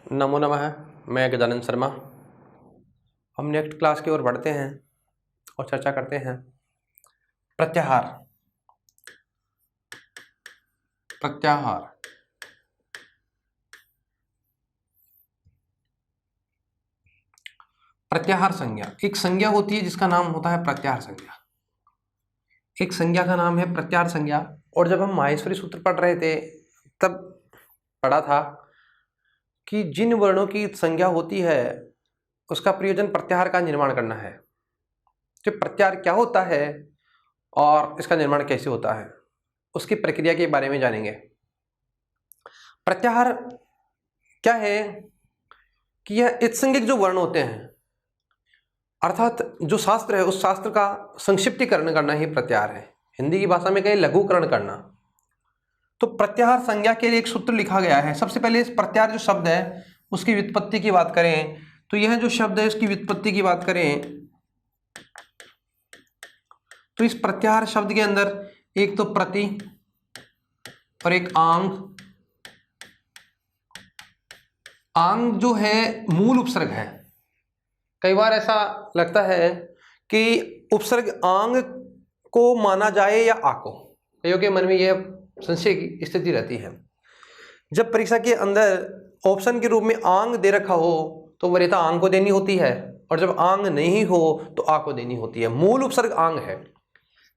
नमो नमः। मैं गजानन शर्मा। हम नेक्स्ट क्लास की ओर बढ़ते हैं और चर्चा करते हैं प्रत्याहार। प्रत्याहार प्रत्याहार संज्ञा एक संज्ञा होती है जिसका नाम होता है प्रत्याहार संज्ञा। एक संज्ञा का नाम है प्रत्याहार संज्ञा। और जब हम माहेश्वरी सूत्र पढ़ रहे थे तब पढ़ा था कि जिन वर्णों की संज्ञा होती है उसका प्रयोजन प्रत्याहार का निर्माण करना है। तो प्रत्याहार क्या होता है और इसका निर्माण कैसे होता है उसकी प्रक्रिया के बारे में जानेंगे। प्रत्याहार क्या है कि यह इत्संज्ञक जो वर्ण होते हैं अर्थात जो शास्त्र है उस शास्त्र का संक्षिप्तीकरण करना ही प्रत्याहार है। हिंदी की भाषा में कहें लघुकरण करना। तो प्रत्याहार संज्ञा के लिए एक सूत्र लिखा गया है। सबसे पहले इस प्रत्याहार जो शब्द है उसकी व्युत्पत्ति की बात करें तो यह जो शब्द है उसकी व्युत्पत्ति की बात करें तो इस प्रत्याहार शब्द के अंदर एक तो प्रति और एक आंग। आंग जो है मूल उपसर्ग है। कई बार ऐसा लगता है कि उपसर्ग आंग को माना जाए या आ को, कईयों के मन में यह संशय की स्थिति रहती है। जब परीक्षा के अंदर ऑप्शन के रूप में आंग दे रखा हो तो वरीयता आंग को देनी होती है और जब आंग नहीं हो तो आ को देनी होती है। मूल उपसर्ग आंग है।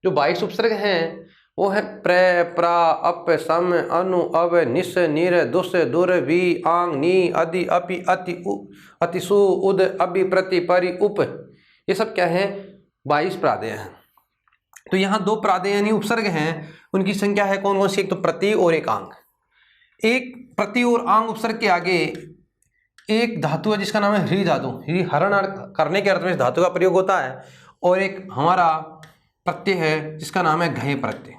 जो 22 उपसर्ग हैं वो है प्र, प्रा, अप, सम, अनु, अव, निस, निर, दुस, दुर, वी, आंग, नी, अदि, अपि, अति, अतिसु, उद, अभि, प्रति, परि, उप। ये सब क्या है? 22 प्रादेय हैं। तो यहाँ 2 प्रादेय यानी उपसर्ग हैं। उनकी संख्या है कौन कौन सी? एक तो प्रति और एक आंग। एक प्रति और आंग उपसर्ग के आगे एक धातु है जिसका नाम है ह्री धातु। ह्री हरण करने के अर्थ में इस धातु का प्रयोग होता है। और एक हमारा प्रत्यय है जिसका नाम है घय प्रत्यय।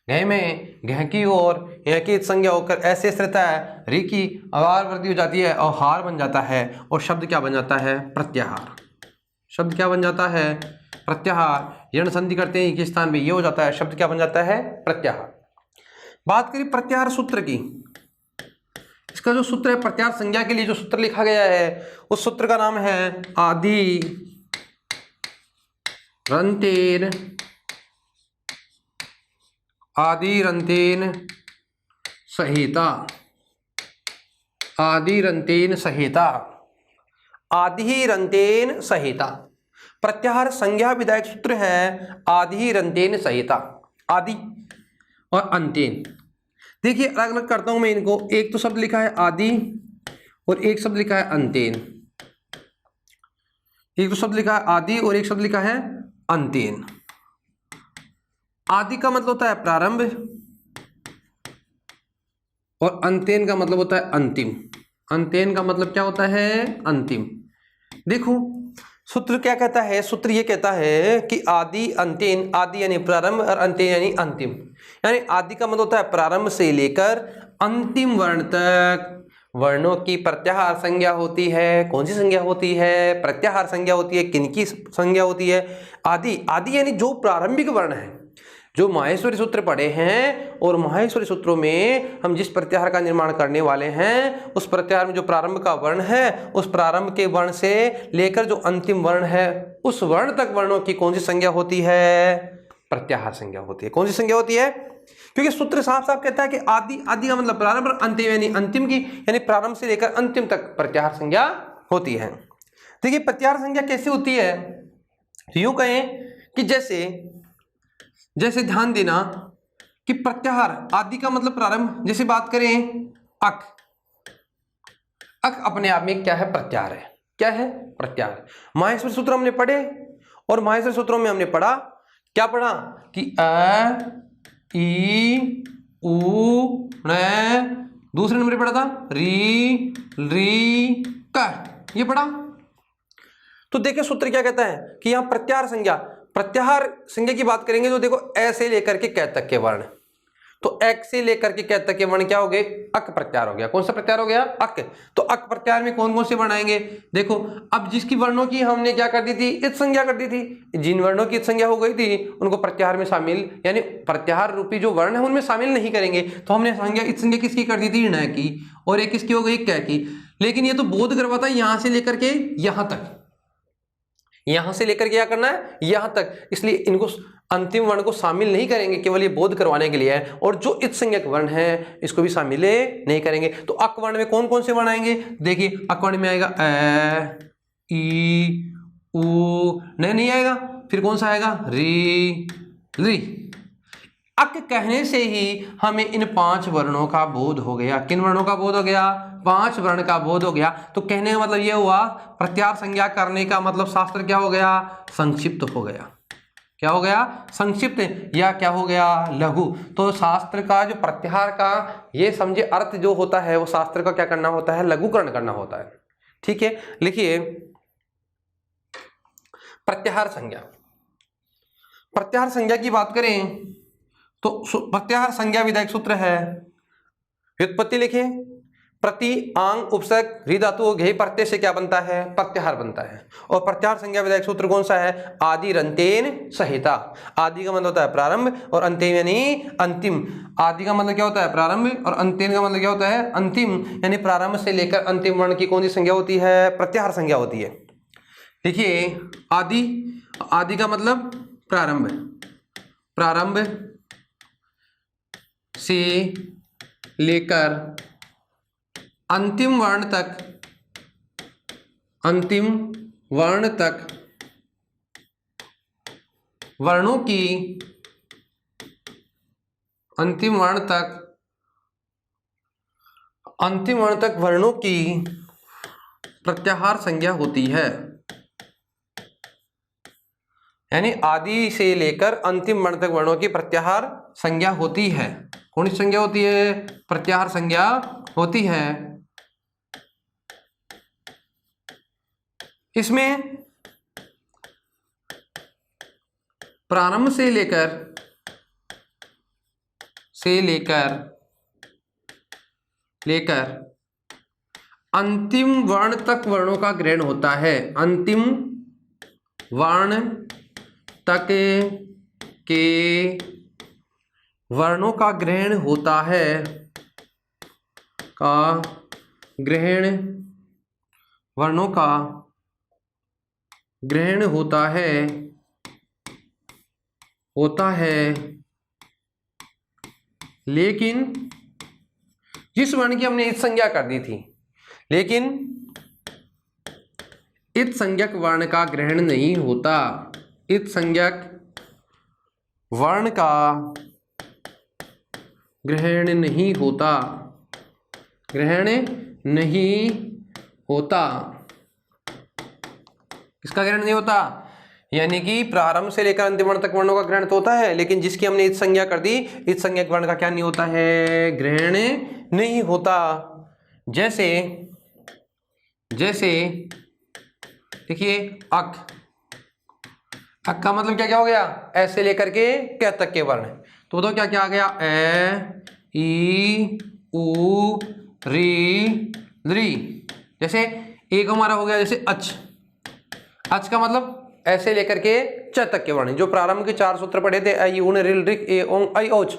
घय में घय की और यह की संज्ञा होकर ऐसे रहता है, री की अवार वृद्धि हो जाती है और हार बन जाता है और शब्द क्या बन जाता है? प्रत्याहार। शब्द क्या बन जाता है? प्रत्याहार। यण संधि करते हैं किस स्थान पे? ये हो जाता है। शब्द क्या बन जाता है? प्रत्याहार। बात करें प्रत्याहार सूत्र की। इसका जो सूत्र है प्रत्याहार संज्ञा के लिए जो सूत्र लिखा गया है उस सूत्र का नाम है आदि रंतेन संहिता। आदिरंतेन संहिता। आदिरंतेन संहिता प्रत्याहार संज्ञा विधायक सूत्र है आदिरंतेन संहिता। आदि और अंतेन। देखिए अलग अलग करता हूं मैं इनको। एक तो शब्द लिखा है आदि और एक शब्द लिखा है अंतेन। एक तो शब्द लिखा है आदि और एक शब्द लिखा है अंतेन। आदि का मतलब होता है प्रारंभ और अंतेन का मतलब होता है अंतिम। अंतेन का मतलब क्या होता है? अंतिम। देखो सूत्र क्या कहता है? सूत्र ये कहता है कि आदि अंतेन। आदि यानी प्रारंभ और अंतेन यानी अंतिम। यानी आदि का मतलब होता है प्रारंभ से लेकर अंतिम वर्ण तक वर्णों की प्रत्याहार संज्ञा होती है। कौन सी संज्ञा होती है? प्रत्याहार संज्ञा होती है। किनकी संज्ञा होती है? आदि। आदि यानी जो प्रारंभिक वर्ण है। जो माहेश्वरी सूत्र पढ़े हैं और माहेश्वरी सूत्रों में हम जिस प्रत्याहार का निर्माण करने वाले हैं उस प्रत्याहार में जो प्रारंभ का वर्ण है उस प्रारंभ के वर्ण से लेकर जो अंतिम वर्ण है उस वर्ण तक वर्णों की कौन सी संज्ञा होती है? प्रत्याहार संज्ञा होती है। कौन सी संज्ञा होती है? क्योंकि सूत्र साफ साफ कहता है कि आदि। आदि का मतलब प्रारंभ और अंतिम यानी अंतिम की यानी प्रारंभ से लेकर अंतिम तक प्रत्याहार संज्ञा होती है। देखिए प्रत्याहार संज्ञा कैसे होती है? यूं कहें कि जैसे ध्यान देना कि प्रत्याहार आदि का मतलब प्रारंभ। जैसे बात करें अक। अक अपने आप में क्या है? प्रत्याहार है। क्या है? प्रत्याहार। माहेश्वरी सूत्र हमने पढ़े और माहेश्वरी सूत्रों में हमने पढ़ा क्या पढ़ा कि अ ई उ ण। दूसरे नंबर पे पढ़ा था री री क। ये पढ़ा। तो देखिए सूत्र क्या कहता है कि यहां प्रत्याहार संज्ञा। प्रत्याहार संज्ञा की बात करेंगे तो देखो ऐसे लेकर के कै तक के वर्ण। तो अक से लेकर के क्या तक के वर्ण क्या हो गए, अक प्रत्याहार हो गया। कौन सा प्रत्याहार हो गया, अक। तो अक प्रत्याहार में कौन कौन से वर्ण आएंगे, देखो अब जिसकी वर्णों की हमने क्या कर दी थी, इत संज्ञा कर दी थी, जिन वर्णों की इत संज्ञा हो गई थी उनको प्रत्याहार में शामिल, यानी प्रत्याहार रूपी जो वर्ण है उनमें शामिल नहीं करेंगे। तो हमने संज्ञा इत संज्ञा किसकी कर दी थी, न की, और एक किसकी हो गई, क की। लेकिन ये तो बोध करवाता है यहां से लेकर के यहां तक, यहां से लेकर के क्या करना है, यहां तक, इसलिए इनको अंतिम वर्ण को शामिल नहीं करेंगे, केवल ये बोध करवाने के लिए है। और जो इत संज्ञक वर्ण है इसको भी शामिल नहीं करेंगे। तो अक वर्ण में कौन कौन से वर्ण आएंगे, देखिए अक वर्ण में आएगा अ, ई, उ, नहीं आएगा, फिर कौन सा आएगा, री, री। अक कहने से ही हमें इन 5 वर्णों का बोध हो गया। किन वर्णों का बोध हो गया, 5 वर्ण का बोध हो गया। तो कहने का मतलब यह हुआ, प्रत्याहार संज्ञा करने का मतलब शास्त्र क्या हो गया, संक्षिप्त हो गया। क्या हो गया, संक्षिप्त, या क्या हो गया, लघु। तो शास्त्र का जो प्रत्याहार का ये समझे अर्थ जो होता है वो शास्त्र का क्या करना होता है, लघुकरण करना होता है। ठीक है, लिखिए प्रत्याहार संज्ञा। प्रत्याहार संज्ञा की बात करें तो प्रत्याहार संज्ञा विधायक सूत्र है, व्युत्पत्ति लिखे, प्रति आंग उपसर्ग री धातु घेय प्रत्यय से क्या बनता है, प्रत्याहार बनता है। और प्रत्याहार संज्ञा विधायक सूत्र कौन सा है, आदि रंतेन संहिता। आदि का मतलब होता है प्रारंभ और अंतेन यानी अंतिम। आदि का मतलब क्या होता है, प्रारंभ, और अंतेन का मतलब क्या होता है, अंतिम, यानी प्रारंभ से लेकर अंतिम वर्ण की कौन सी संज्ञा होती है, प्रत्याहार संज्ञा होती है। देखिए आदि, आदि का मतलब प्रारंभ, प्रारंभ से लेकर अंतिम वर्ण तक, अंतिम वर्ण तक वर्णों की, अंतिम वर्ण तक, अंतिम वर्ण तक वर्णों की प्रत्याहार संज्ञा होती है। यानी आदि से लेकर अंतिम वर्ण तक वर्णों की प्रत्याहार संज्ञा होती है। कौन सी संज्ञा होती है, प्रत्याहार संज्ञा होती है। इसमें प्रारंभ से लेकर अंतिम वर्ण तक वर्णों का ग्रहण होता है। अंतिम वर्ण तक के वर्णों का ग्रहण होता है, का ग्रहण, वर्णों का ग्रहण होता है, लेकिन जिस वर्ण की हमने इत संज्ञा कर दी थी, लेकिन इत संज्ञक वर्ण का ग्रहण नहीं होता। इत संज्ञक वर्ण का ग्रहण नहीं होता, ग्रहण नहीं होता। किसका ग्रहण नहीं होता, यानी कि प्रारंभ से लेकर अंतिम वर्ण तक वर्णों का ग्रहण तो होता है, लेकिन जिसकी हमने इत संज्ञा कर दी, इत संज्ञक वर्ण का क्या नहीं होता है, ग्रहण नहीं होता। जैसे देखिए अक, अक का मतलब क्या क्या हो गया, ऐसे लेकर के क्या तक के वर्ण। तो बताओ क्या क्या आ गया, ए, ई, उ, री, री। जैसे एक हमारा हो गया जैसे अच, अच का मतलब ऐसे लेकर के च तक के वर्ण, जो प्रारंभ के 4 सूत्र पढ़े थे, आई ऊन रिल रिक ए ओंग आई ओच,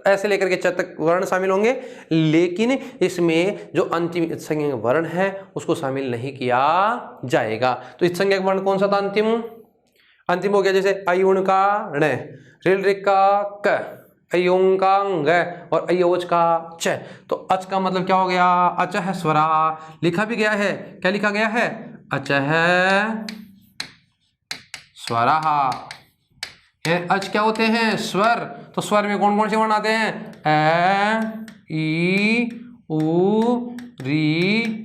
ऐसे लेकर के च तक वर्ण शामिल होंगे। लेकिन इसमें जो अंतिम इत संज्ञक वर्ण है उसको शामिल नहीं किया जाएगा। तो इत संज्ञक वर्ण कौन सा था, अंतिम हो गया। जैसे अयुण का ण, रिल रिक का क, अयोंग का ङ और अयोच का च। तो अच का मतलब क्या हो गया, अच है स्वरा। लिखा भी गया है, क्या लिखा गया है, अच है स्वरा है। अच क्या होते हैं, स्वर। तो स्वर में कौन कौन से वर्ण आते हैं, ए, ई, उ, री,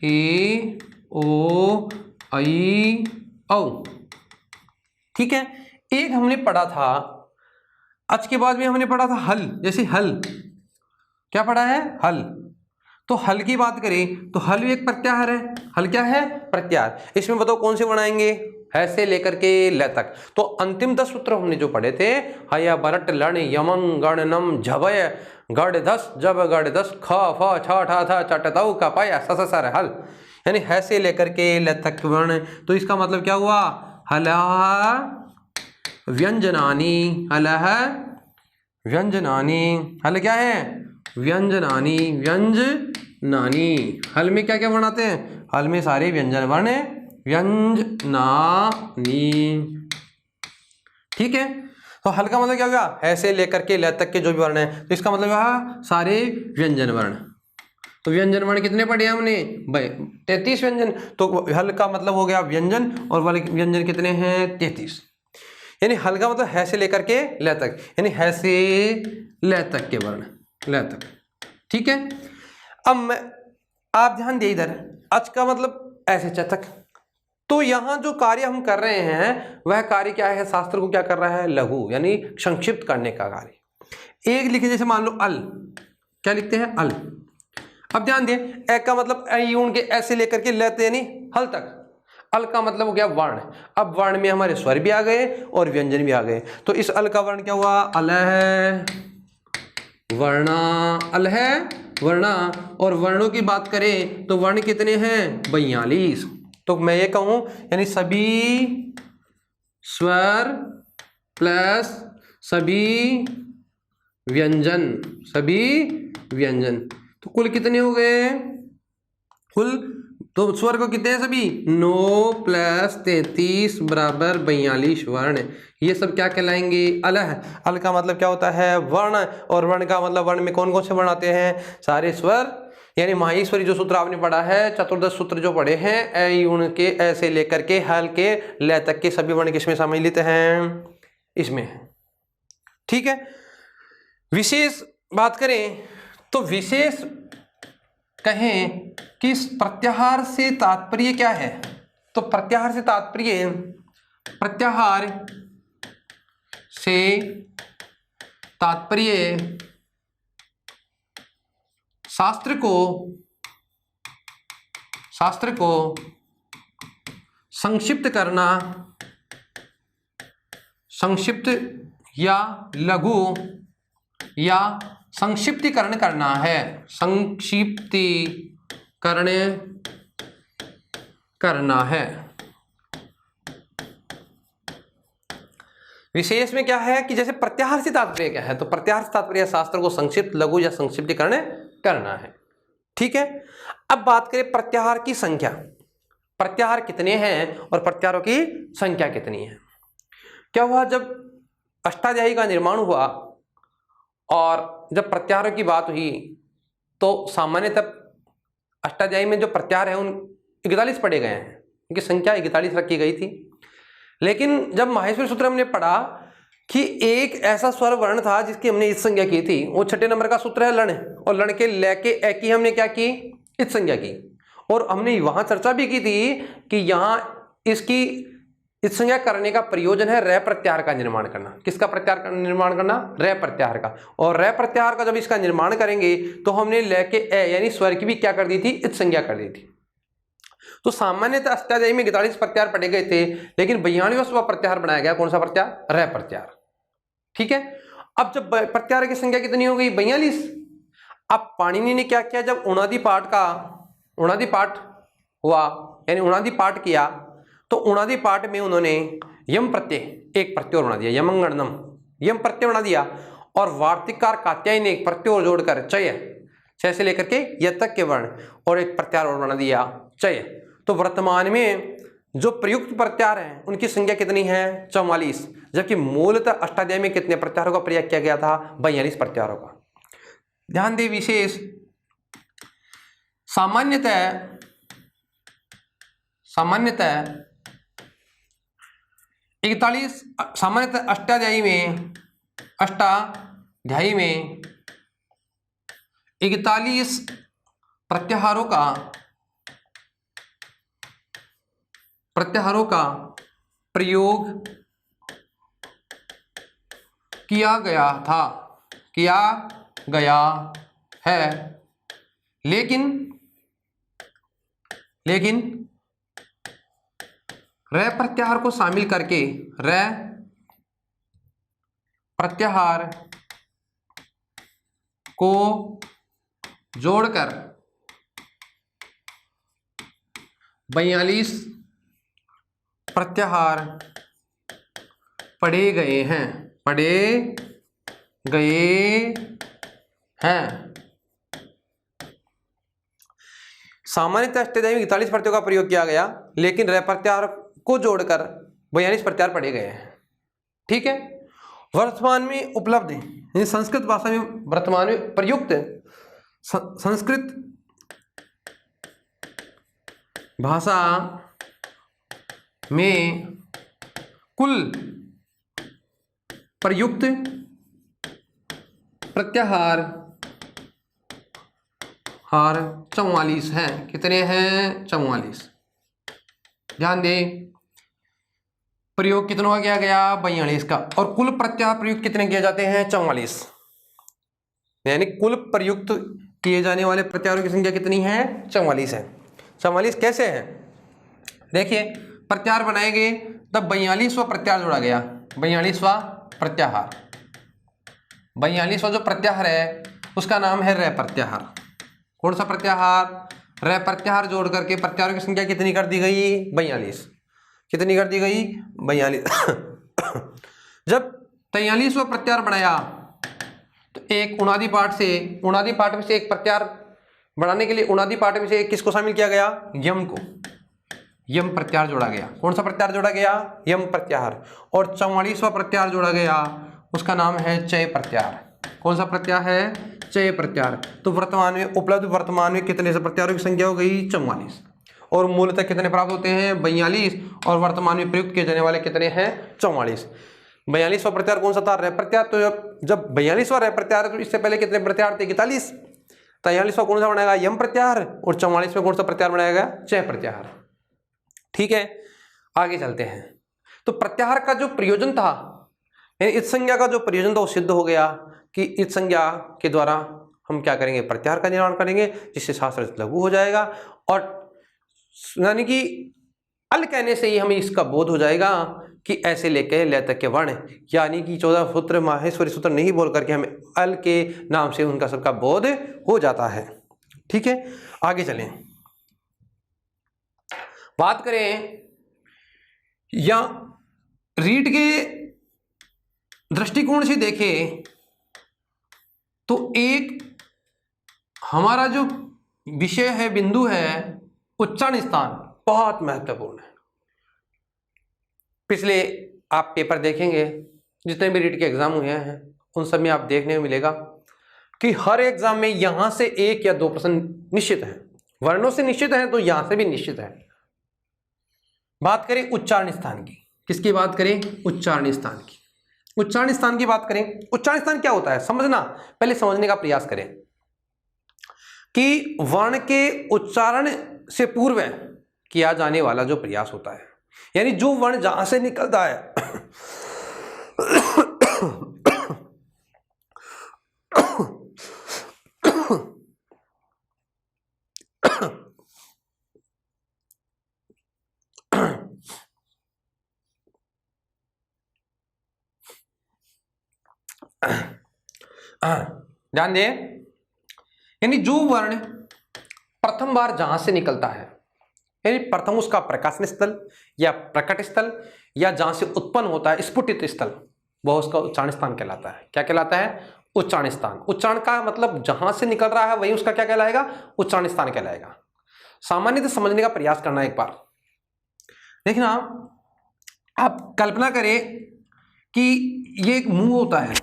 ए, ओ, आई, औ। ठीक है। एक हमने पढ़ा था अच के बाद में हमने पढ़ा था हल। जैसे हल, क्या पढ़ा है, हल। तो हल की बात करें तो हल भी एक प्रत्याहार है। हल क्या है, प्रत्याहार। इसमें बताओ कौन से वर्ण आएंगे, है से लेकर के ल तक। तो अंतिम 10 सूत्र हमने जो पढ़े थे, हया बरट लण यमं गण नम झवय गढ़ धस जब गढ़ धस ख फ छ ठ थ चट तौ कपय स सर हल, यानी है से लेकर के ल तक वर्ण। तो इसका मतलब क्या हुआ, हलः व्यंजनानि, हलः व्यंजनानि, हल क्या है, व्यंजनानि, व्यंजनानि। हल में क्या क्या वर्ण आते हैं, हल में सारे व्यंजन वर्ण व्यंजनानि, ठीक है। तो हल का मतलब क्या होगा, है से लेकर के ल तक के जो भी वर्ण है, तो इसका मतलब है सारे व्यंजन वर्ण। तो व्यंजन वर्ण कितने पढ़े हमने भाई, 33 व्यंजन। तो हल का मतलब हो गया व्यंजन, और वाले व्यंजन कितने हैं, 33। यानी हल का मतलब है से लेकर के ल तक, यानी है से ल तक के वर्ण, ल तक, ठीक है। अब आप ध्यान दिए इधर, अच का मतलब ऐसे तक। तो यहां जो कार्य हम कर रहे हैं वह कार्य क्या है, शास्त्र को क्या कर रहा है, लघु यानी संक्षिप्त करने का कार्य। एक लिखे जैसे मान लो अल, क्या लिखते हैं, अल। अब ध्यान दें, ए का मतलब यूं के ऐसे लेकर के लेते यानी हल तक। अल का मतलब हो गया वर्ण। अब वर्ण में हमारे स्वर भी आ गए और व्यंजन भी आ गए। तो इस अल का वर्ण क्या हुआ, अलह वर्णा, अलह वर्णा। और वर्णों की बात करें तो वर्ण कितने हैं, 42। तो मैं ये कहूं यानी सभी स्वर प्लस सभी व्यंजन, सभी व्यंजन। तो कुल कितने हो गए, कुल तो स्वर को कितने हैं सभी, 9 + 33 = 42 वर्ण। ये सब क्या कहलाएंगे, अलह। अल का मतलब क्या होता है, वर्ण। और वर्ण का मतलब वर्ण में कौन कौन से वर्ण आते हैं, सारे स्वर। यानी माहेश्वरी जो सूत्र आपने पढ़ा है, चतुर्दश सूत्र जो पढ़े हैं, ए यूं के ऐसे लेकर के हल के ल तक के सभी वर्ण किसमें सम्मिलित हैं, इसमें, ठीक है। विशेष बात करें तो विशेष कहें कि इस प्रत्याहार से तात्पर्य क्या है, तो प्रत्याहार से तात्पर्य, प्रत्याहार से तात्पर्य शास्त्र को संक्षिप्त करना, संक्षिप्त या लघु या संक्षिप्तीकरण करना है, संक्षिप्तीकरण करना है। विशेष में क्या है कि जैसे प्रत्याहार से तात्पर्य क्या है, तो प्रत्याहार से तात्पर्य शास्त्र को संक्षिप्त, लघु या संक्षिप्तीकरण करना है, ठीक है। अब बात करें प्रत्याहार की संख्या, प्रत्याहार कितने हैं और प्रत्याहारों की संख्या कितनी है। क्या हुआ, जब अष्टाध्यायी का निर्माण हुआ और जब प्रत्याहारों की बात हुई तो सामान्यतः अष्टाध्यायी में जो प्रत्याहार है उन 41 पढ़े गए हैं, उनकी संख्या 41 रखी गई थी। लेकिन जब माहेश्वरी सूत्र हमने पढ़ा कि एक ऐसा स्वर वर्ण था जिसकी हमने इस संज्ञा की थी, वो 6 नंबर का सूत्र है लण, और लण के ल के ए की हमने क्या की, इस संज्ञा की। और हमने वहां चर्चा भी की थी कि यहाँ इसकी इस संज्ञा करने का प्रयोजन है रे प्रत्याहार का निर्माण करना। किसका प्रत्याहार का निर्माण करना, रे प्रत्याहार का। और रे प्रत्याहार का जब इसका निर्माण करेंगे तो हमने ल के ए यानी स्वर की भी क्या कर दी थी, इस संज्ञा कर दी थी। तो सामान्यतः अष्टाध्यायी में 41 प्रत्याहार पढ़े गए थे, लेकिन 42वां प्रत्याहार बनाया गया, कौन सा प्रत्याहार, रे प्रत्याहार, ठीक है। अब जब प्रत्याहार की संख्या कितनी हो गई, 42। अब पाणिनि ने क्या किया, जब उणादि पाठ हुआ यानी उणादि पाठ किया, तो उणादि पाठ में उन्होंने यम प्रत्यय, एक प्रत्यय और बना दिया, यमंगणनम, यम प्रत्यय बना दिया। और वार्तिककार कात्यायन ने एक प्रत्यय और जोड़कर चय से लेकर के य तक के वर्ण और एक प्रत्याहार और बना दिया, चय। तो वर्तमान में जो प्रयुक्त प्रत्याहार हैं उनकी संख्या कितनी है, 44। जबकि मूलतः अष्टाध्यायी में कितने प्रत्याहारों का प्रयोग किया गया था, 42 प्रत्याहारों का। ध्यान दें, विशेष सामान्यतः अष्टाध्यायी में 41 प्रत्याहारों का प्रयोग किया गया है, लेकिन रे प्रत्याहार को शामिल करके, रे प्रत्याहार को जोड़कर 42 प्रत्याहार पढ़े गए हैं, पढ़े गए हैं। सामान्यतः अष्टाध्यायी में 41 प्रत्ययों का प्रयोग किया गया, लेकिन रे प्रत्याहार को जोड़कर 42 प्रत्याहार पढ़े गए हैं। ठीक है। वर्तमान में उपलब्ध, यानी संस्कृत भाषा में वर्तमान में प्रयुक्त संस्कृत भाषा में कुल प्रयुक्त प्रत्याहार 44 हैं। कितने हैं? 44। ध्यान दें, प्रयोग कितनों का किया गया? 42 का। और कुल प्रत्याहार प्रयुक्त कितने किए जाते हैं? 44। यानी कुल प्रयुक्त किए जाने वाले प्रत्याहारों की संख्या कितनी है? 44 है। 44 कैसे है? देखिए, प्रत्याहार बनाए गए तब 42वां प्रत्याहार जोड़ा गया। 42वां प्रत्याहार, 42वां जो प्रत्याहार है उसका नाम है रे प्रत्याहार। कौन सा प्रत्याहार? रे प्रत्याहार जोड़ करके प्रत्याहारों की संख्या कितनी कर दी गई? 42। कितनी कर दी गई? 42। जब 43वां प्रत्याहार बनाया तो एक उनादी पाठ में से एक प्रत्याहार बनाने के लिए उनादी पाठ में से एक किसको शामिल किया गया? यम को। यम प्रत्याहार जोड़ा गया। कौन सा प्रत्याहार जोड़ा गया? यम प्रत्याहार। और 44वां प्रत्याहार जोड़ा गया, उसका नाम है चय प्रत्याहार। कौन सा प्रत्याहार है? चय प्रत्याहार। तो वर्तमान में उपलब्ध कितने से प्रत्याहारों की संख्या हो गई? 44। और मूलतः कितने प्राप्त होते हैं? 42। और वर्तमान में प्रयुक्त किए जाने वाले कितने हैं? 44। 42वां प्रत्याहार कौन सा था? रे प्रत्याहार। तो जब 42वां रे प्रत्याहार, तो इससे पहले कितने प्रत्याहार थे? 41। 43वां कौन सा बनाएगा? यम प्रत्याहार। और 44 में कौन सा प्रत्याहार बनाएगा? चय प्रत्याहार। ठीक है, आगे चलते हैं। तो प्रत्याहार का जो प्रयोजन था, इस संज्ञा का जो प्रयोजन था वो सिद्ध हो गया कि इस संज्ञा के द्वारा हम क्या करेंगे? प्रत्याहार का निर्माण करेंगे, जिससे शास्त्र लागू हो जाएगा। और यानी कि अल कहने से ही हमें इसका बोध हो जाएगा कि ऐसे लेके ले तक के वर्ण, यानी कि 14 सूत्र माहेश्वरी सूत्र नहीं बोल करके हमें अल के नाम से उनका सबका बोध हो जाता है। ठीक है, आगे चलें। बात करें या रीड के दृष्टिकोण से देखें तो एक हमारा जो विषय है, बिंदु है, उच्चारण स्थान बहुत महत्वपूर्ण है। पिछले आप पेपर देखेंगे, जितने भी रीड के एग्जाम हुए हैं उन सब में आप देखने को मिलेगा कि हर एग्जाम में यहां से 1 या 2 प्रश्न निश्चित है। वर्णों से निश्चित है तो यहां से भी निश्चित है। बात करें उच्चारण स्थान की। किसकी बात करें? उच्चारण स्थान की। उच्चारण स्थान की बात करें, उच्चारण स्थान क्या होता है समझना, पहले समझने का प्रयास करें कि वर्ण के उच्चारण से पूर्व किया जाने वाला जो प्रयास होता है, यानी जो वर्ण जहां से निकलता है ध्यान दें, यानी जो वर्ण प्रथम बार जहां से निकलता है, यानी प्रथम उसका प्रकाशन स्थल या प्रकट स्थल या जहां से उत्पन्न होता है स्फुटित स्थल, वह उसका उच्चारण स्थान कहलाता है। क्या कहलाता है? उच्चारण स्थान। उच्चारण का मतलब जहां से निकल रहा है वही उसका क्या कहलाएगा? उच्चारण स्थान कहलाएगा। सामान्यतः समझने का प्रयास करना एक बार। देखना, आप कल्पना करें कि ये एक मुंह होता है,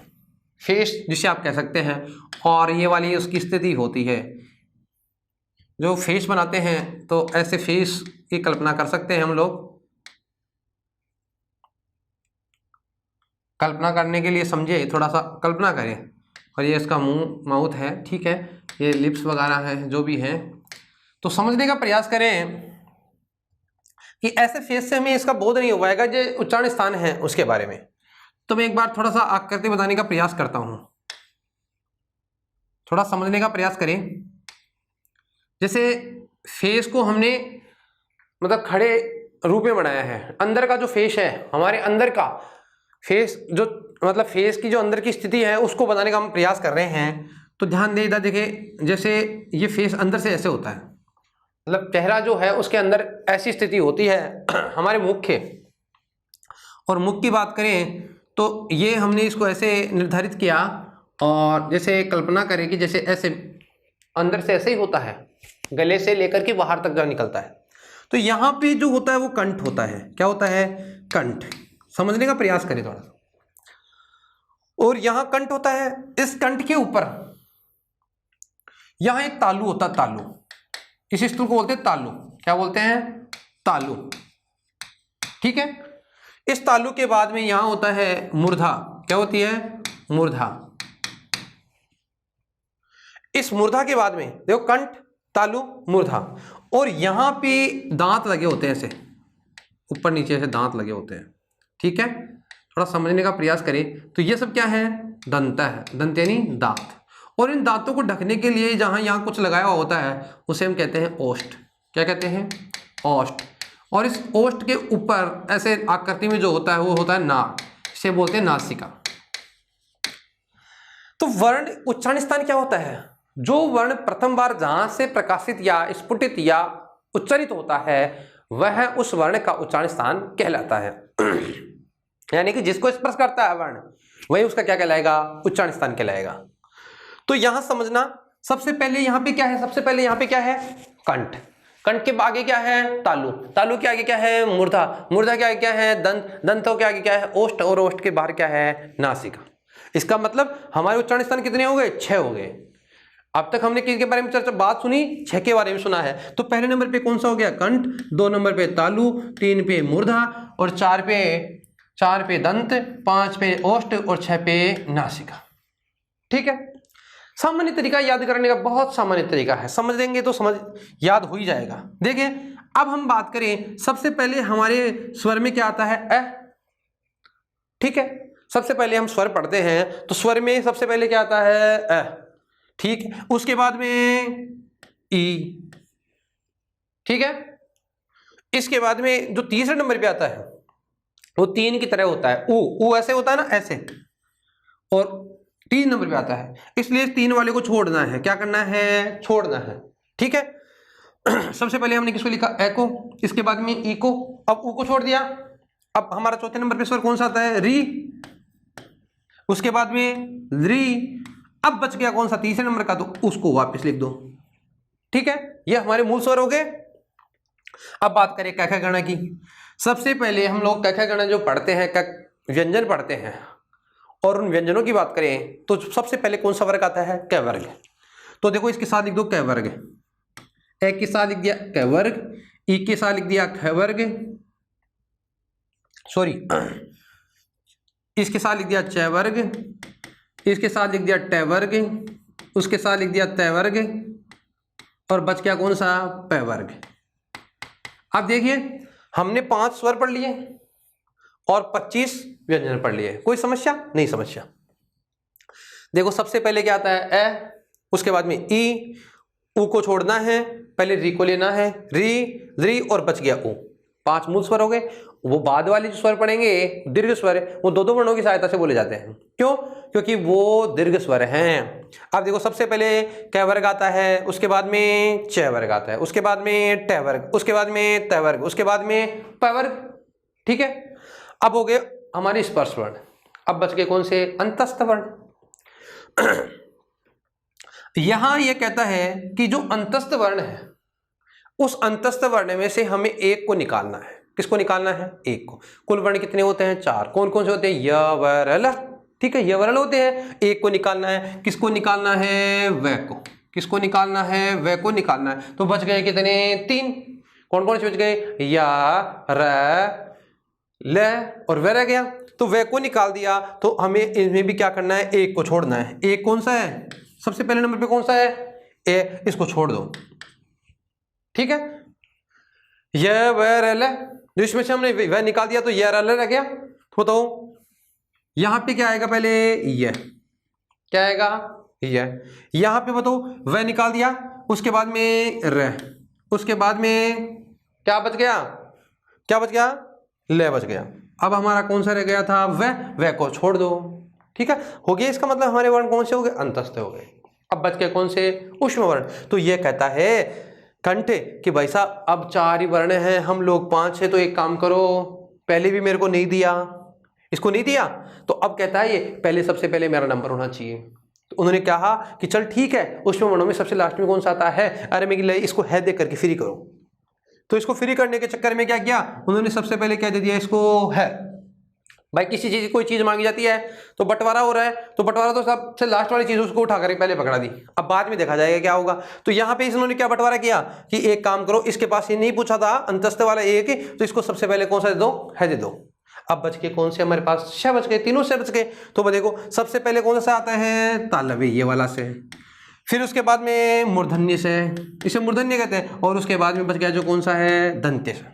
फेस जिसे आप कह सकते हैं, और ये वाली उसकी स्थिति होती है। जो फेस बनाते हैं तो ऐसे फेस की कल्पना कर सकते हैं हम लोग। कल्पना करने के लिए समझे, थोड़ा सा कल्पना करें। और ये इसका मुंह, माउथ है, ठीक है, ये लिप्स वगैरह है, जो भी है, तो समझने का प्रयास करें कि ऐसे फेस से हमें इसका बोध नहीं हो पाएगा जो उच्चारण स्थान है उसके बारे में। तो मैं एक बार थोड़ा सा आकृति बताने का प्रयास करता हूं, थोड़ा समझने का प्रयास करें। जैसे फेस को हमने मतलब खड़े रूप में बनाया है। अंदर का जो फेस है, हमारे अंदर का फेस, जो मतलब फेस की जो अंदर की स्थिति है उसको बताने का हम प्रयास कर रहे हैं। तो ध्यान दे इधर देखिए, जैसे ये फेस अंदर से ऐसे होता है, मतलब चेहरा जो है उसके अंदर ऐसी स्थिति होती है हमारे मुख के। और मुख की बात करें तो ये हमने इसको ऐसे निर्धारित किया, और जैसे कल्पना करें कि जैसे ऐसे अंदर से ऐसे ही होता है, गले से लेकर के बाहर तक जो निकलता है। तो यहाँ पे जो होता है वो कंठ होता है। क्या होता है? कंठ। समझने का प्रयास करें थोड़ा सा। और यहाँ कंठ होता है, इस कंठ के ऊपर यहाँ एक तालु होता है, तालु। इस स्थल को बोलते हैं तालु। क्या बोलते हैं? तालु। ठीक है। इस तालु के बाद में यहां होता है मूर्धा। क्या होती है? मूर्धा। इस मूर्धा के बाद में देखो कंठ, तालु, मूर्धा, और यहां पे दांत लगे होते हैं, ऐसे ऊपर नीचे ऐसे दांत लगे होते हैं। ठीक है, थोड़ा समझने का प्रयास करें। तो ये सब क्या है? दंत है। दंत यानी दांत। और इन दांतों को ढकने के लिए जहां यहां कुछ लगाया हुआ होता है उसे हम कहते हैं ओष्ठ। क्या कहते हैं? ओष्ठ। और इस ओष्ठ के ऊपर ऐसे आकृति में जो होता है वो होता है नाक, इसे बोलते हैं नासिका। तो वर्ण उच्चारण स्थान क्या होता है? जो वर्ण प्रथम बार जहां से प्रकाशित या स्फुटित या उच्चारित होता है वह उस वर्ण का उच्चारण स्थान कहलाता है। यानी कि जिसको स्पर्श करता है वर्ण, वही उसका क्या कहलाएगा? उच्चारण स्थान कहलाएगा। तो यहां समझना, सबसे पहले यहां पे क्या है? सबसे पहले यहां पे क्या है? कंठ। कंठ के आगे क्या है? तालु। तालु के आगे क्या है? मूर्धा। मूर्धा के आगे क्या है? दंत। दंतों के आगे क्या है? ओष्ठ। और ओष्ठ के बाहर क्या है? नासिका। इसका मतलब हमारे उच्चारण स्थान कितने हो गए? 6 हो गए। अब तक हमने किसके बारे में चर्चा बात सुनी? 6 के बारे में सुना है। तो पहले नंबर पे कौन सा हो गया? कंठ। 2 नंबर पे तालु, 3 पे मूर्धा, और 4 पे दंत, 5 पे ओष्ठ, और 6 पे नासिका। ठीक है। सामान्य तरीका याद करने का बहुत सामान्य तरीका है, समझ लेंगे तो समझ याद हो ही जाएगा। देखिए अब हम बात करें, सबसे पहले हमारे स्वर में क्या आता है? अ। ठीक है, सबसे पहले हम स्वर पढ़ते हैं तो स्वर में सबसे पहले क्या आता है? अ। ठीक, उसके बाद में ई। ठीक है, इसके बाद में जो तीसरे नंबर पे आता है वो 3 की तरह होता है, ऊ। ऊ ऐसे होता है ना, ऐसे, और 3 नंबर पे आता है, इसलिए 3 वाले को छोड़ना है। क्या करना है? छोड़ना है। ठीक है। सबसे पहले हमने किसको लिखा? ए को, इसके बाद में ई को, अब ऊ को छोड़ दिया। अब हमारा चौथे नंबर पे स्वर कौन सा आता है? री। उसके बाद में री। अब बच गया कौन सा? तीसरे नंबर का, तो उसको वापस लिख दो। ठीक है, ये हमारे मूल स्वर हो गए। अब बात करें क ख गणना की। सबसे पहले हम लोग क ख गणना जो पढ़ते हैं, व्यंजन पढ़ते हैं, और उन व्यंजनों की बात करें तो सबसे पहले कौन सा वर्ग आता है? क वर्ग। तो देखो इसके साथ लिख दो क वर्ग। ए के साथ लिख दिया क वर्ग, ई के साथ लिख दिया ख वर्ग, सॉरी, इसके साथ लिख दिया च वर्ग, इसके साथ लिख दिया ट वर्ग, उसके साथ लिख दिया त वर्ग, और बच गया कौन सा? प वर्ग। अब देखिए हमने 5 स्वर पढ़ लिए और 25 व्यंजन पढ़ लिए। कोई समस्या? नहीं समस्या। देखो सबसे पहले क्या आता है? ए, उसके बाद में ई, ऊ को छोड़ना है, पहले री को लेना है, री, री, और बच गया ऊ। 5 मूल स्वर हो गए। वो बाद वाले जो स्वर पढ़ेंगे दीर्घ स्वर, वो 2 वर्णों की सहायता से बोले जाते हैं। क्यों? क्योंकि वो दीर्घ स्वर हैं। अब देखो सबसे पहले क वर्ग आता है, उसके बाद में च वर्ग आता है, उसके बाद में ट वर्ग, उसके बाद में त वर्ग, उसके बाद में प वर्ग। ठीक है, अब हो गए हमारे स्पर्श वर्ण। अब बच गए कौन से? अंतस्थ वर्ण। यहां यह कहता है कि जो अंतस्थ वर्ण है उस अंतस्थ वर्ण में से हमें एक को निकालना है। किसको निकालना है? एक को। कुल वर्ण कितने होते हैं? 4। कौन कौन से होते हैं? य, व, र, ल। ठीक है, य, व, र, ल होते हैं। एक को निकालना है। किसको निकालना है? व को। किसको निकालना है? व को निकालना है। तो बच गए कितने? 3। कौन कौन से बच गए? या, र, ल, और व रह गया। तो व को निकाल दिया, तो हमें इनमें भी क्या करना है? एक को छोड़ना है। एक कौन सा है? सबसे पहले नंबर पे कौन सा है? ए, इसको छोड़ दो। ठीक है, य, व, र, ल, जो इसमें से हमने वह निकाल दिया तो य, र, ल रह गया। तो बताओ यहां पे क्या आएगा? पहले य, क्या आएगा? य। यहां पे बताओ वह निकाल दिया, उसके बाद में र, उसके बाद में क्या बच गया? क्या बच गया, ले बच गया। अब हमारा कौन सा रह गया था, वह को छोड़ दो। ठीक है, हो गया। इसका मतलब हमारे वर्ण कौन से हो गए, अंतस्थ हो गए। अब बच गए कौन से, ऊष्म वर्ण। तो ये कहता है कंठ कि भाई साहब अब 4 ही वर्ण हैं, हम लोग 5 है, तो एक काम करो, पहले भी मेरे को नहीं दिया, इसको नहीं दिया, तो अब कहता है ये पहले, सबसे पहले मेरा नंबर होना चाहिए। तो उन्होंने कहा कि चल ठीक है, ऊष्म वर्णों में सबसे लास्ट में कौन सा आता है, अरे मैं इसको है दे करके फ्री करो। तो इसको फ्री करने के चक्कर में क्या किया उन्होंने, सबसे पहले क्या दे दिया इसको, है। भाई किसी चीज कोई चीज मांगी जाती है तो बंटवारा हो रहा है, तो बंटवारा तो सबसे लास्ट वाली चीज उसको उठा कर पहले पकड़ा दी, अब बाद में देखा जाएगा क्या होगा। तो यहाँ पे इन्होंने क्या बंटवारा किया कि एक काम करो, इसके पास ये नहीं पूछा था अंतस्थ वाला एक, तो इसको सबसे पहले कौन सा दे दो, है दे दो। अब बच के कौन से हमारे पास, 6 बच गए, तीनों से बच गए। तो देखो सबसे पहले कौन सा आता है, तालव्य, ये वाला से, फिर उसके बाद में मूर्धन्य से, इसे मूर्धन्य कहते हैं, और उसके बाद में बच गया जो कौन सा है, दंत्य से।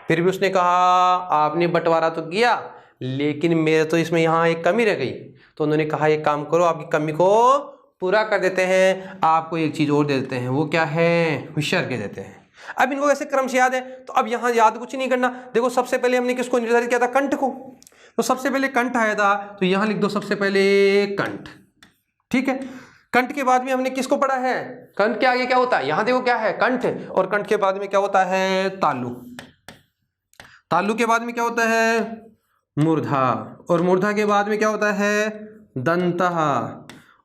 फिर भी उसने कहा आपने बंटवारा तो किया लेकिन मेरे तो इसमें यहाँ एक कमी रह गई। तो उन्होंने कहा एक काम करो, आपकी कमी को पूरा कर देते हैं, आपको एक चीज और दे देते हैं, वो क्या है, विसर्ग देते हैं। अब इनको ऐसे क्रम से याद है, तो अब यहाँ याद कुछ नहीं करना। देखो सबसे पहले हमने किसको निर्धारित किया था, कंठ को, तो सबसे पहले कंठ आया था, तो यहाँ लिख दो सबसे पहले कंठ। ठीक है, कंठ के बाद में हमने किसको पढ़ा है, कंठ के आगे क्या होता है, यहाँ देखो क्या है, कंठ, और कंठ के बाद में क्या होता है, तालु। तालु के बाद में क्या होता है, मूर्धा, और मूर्धा के बाद में क्या होता है, दंतः,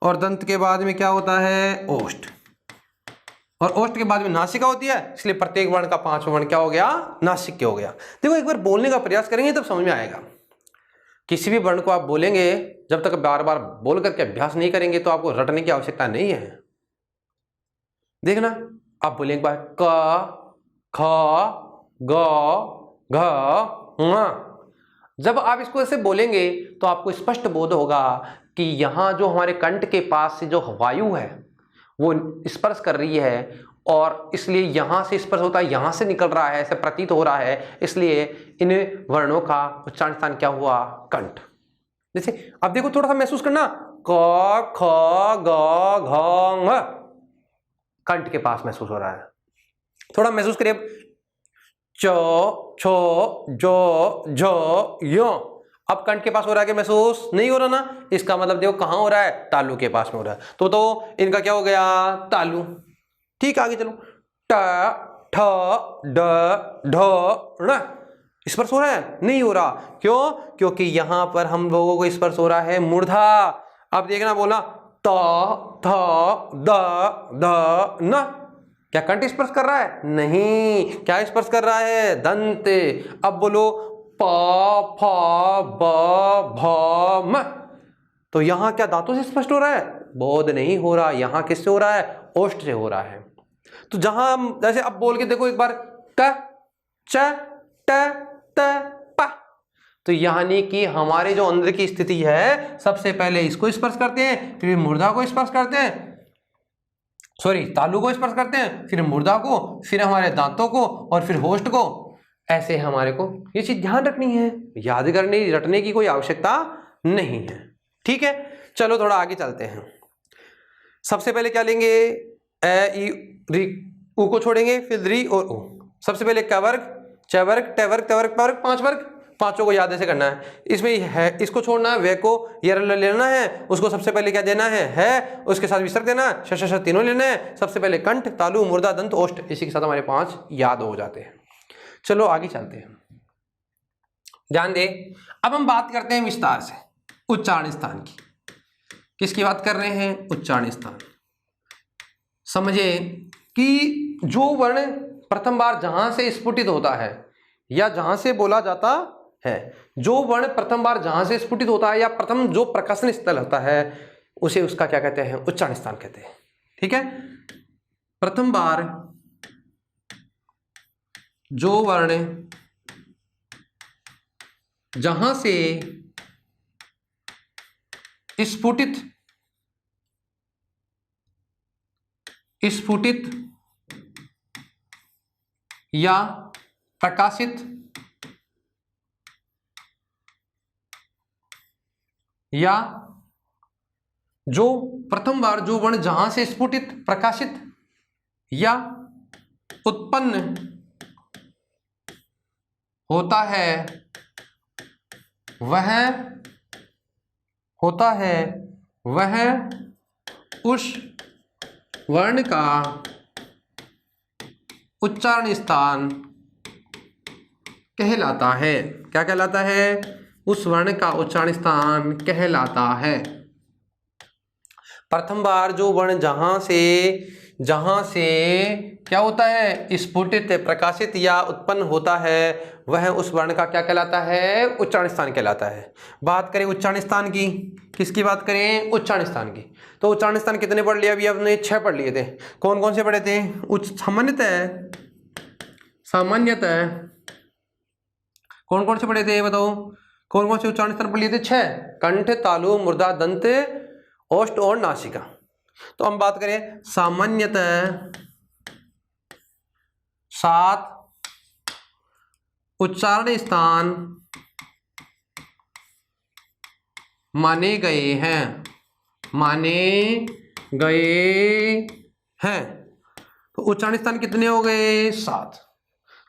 और दंत के बाद में क्या होता है, ओष्ठ, और ओष्ठ के बाद में नासिका होती है, इसलिए प्रत्येक वर्ण का 5वां वर्ण क्या हो गया, नासिक हो गया। देखो एक बार बोलने का प्रयास करेंगे तब समझ में आएगा। किसी भी वर्ण को आप बोलेंगे, जब तक बार बार बोल करके अभ्यास नहीं करेंगे तो आपको रटने की आवश्यकता नहीं है। देखना, आप बोलेंगे बार क, ख, ग, घ, ङ। जब आप इसको ऐसे बोलेंगे तो आपको स्पष्ट बोध होगा कि यहाँ जो हमारे कंठ के पास से जो वायु है वो स्पर्श कर रही है, और इसलिए यहां से स्पर्श होता है, यहां से निकल रहा है, ऐसे प्रतीत हो रहा है, इसलिए इन वर्णों का उच्चारण स्थान क्या हुआ, कंठ। जैसे अब देखो थोड़ा सा महसूस करना, क, ख, ग, घ, ङ, कंठ के पास महसूस हो रहा है, थोड़ा महसूस करिए। च, छो, जो, झ, यो, अब कंठ के पास हो रहा है कि महसूस नहीं हो रहा ना, इसका मतलब देखो कहां हो रहा है, तालु के पास में हो रहा है, तो इनका क्या हो गया, तालु। ठीक, आगे चलो, ट, ठ, ड, ढ, ण, स्पर्श हो रहा है, नहीं हो रहा, क्यों, क्योंकि यहां पर हम लोगों को स्पर्श हो रहा है मूर्धा। अब देखना, बोला त, थ, द, ध, न, क्या कंठ स्पर्श कर रहा है, नहीं, क्या स्पर्श कर रहा है, दंत। अब बोलो प, फ, ब, भ, म, तो यहां क्या दांतों से स्पष्ट हो रहा है, बोध नहीं हो रहा, यहां किससे हो रहा है, ओष्ठ से हो रहा है। तो जहां हम जैसे अब बोल के देखो एक बार, क, च, ट, त, प, तो यानी कि हमारे जो अंदर की स्थिति है, सबसे पहले इसको स्पर्श करते हैं, फिर मूर्धा को स्पर्श करते हैं, सॉरी तालु को स्पर्श करते हैं, फिर मूर्धा को, फिर हमारे दांतों को, और फिर होष्ठ को। ऐसे हमारे को ये चीज ध्यान रखनी है, याद करने रटने की कोई आवश्यकता नहीं है। ठीक है, चलो थोड़ा आगे चलते हैं। सबसे पहले क्या लेंगे, ए, ई, री, उ को छोड़ेंगे, फिर री और उ। सबसे पहले क वर्ग, च वर्ग, ट वर्ग, त वर्ग, प वर्ग, 5 वर्ग, पांचों को याद ऐसे करना है। इसमें है, इसको छोड़ना है, वे को ये लेना है, उसको सबसे पहले क्या देना है, उसके साथ विसर्ग देना है, श तीनों लेना है। सबसे पहले कंठ, तालु, मूर्धा, दंत, ओष्ठ, इसी के साथ हमारे 5 याद हो जाते हैं। चलो आगे चलते हैं, ध्यान दे। अब हम बात करते हैं विस्तार से उच्चारण स्थान की। किसकी बात कर रहे हैं, उच्चारण स्थान। समझे कि जो वर्ण प्रथम बार जहां से स्फुटित होता है या जहां से बोला जाता है, जो वर्ण प्रथम बार जहां से स्फुटित होता है या प्रथम जो प्रकाशन स्थल होता है, उसे उसका क्या कहते हैं, उच्चारण स्थान कहते हैं। ठीक है, प्रथम बार जो वर्ण जहां से स्फुटित या प्रकाशित या जो प्रथम बार जो वर्ण जहां से स्फुटित, प्रकाशित या उत्पन्न होता है वह उस वर्ण का उच्चारण स्थान कहलाता है। क्या कहलाता है? उस वर्ण का उच्चारण स्थान कहलाता है। प्रथम बार जो वर्ण जहां से क्या होता है? स्फुटित, प्रकाशित या उत्पन्न होता है, वह उस वर्ण का क्या कहलाता है? उच्चारण स्थान कहलाता है। बात करें उच्चारण स्थान की, किसकी बात करें? उच्चारण स्थान की। तो उच्चारण स्थान कितने पढ़ लिए? अभी आपने 6 पढ़ लिए थे। कौन कौन से पढ़े थे? सामान्यतः कौन कौन से पढ़े थे? बताओ, कौन कौन से उच्चारण स्थान पढ़ लिए थे? 6। कंठ, तालु, मूर्धा, दंत, ओष्ठ और नासिका। तो हम बात करें सामान्यतः 7 उच्चारण स्थान माने गए हैं। तो उच्चारण स्थान कितने हो गए? 7।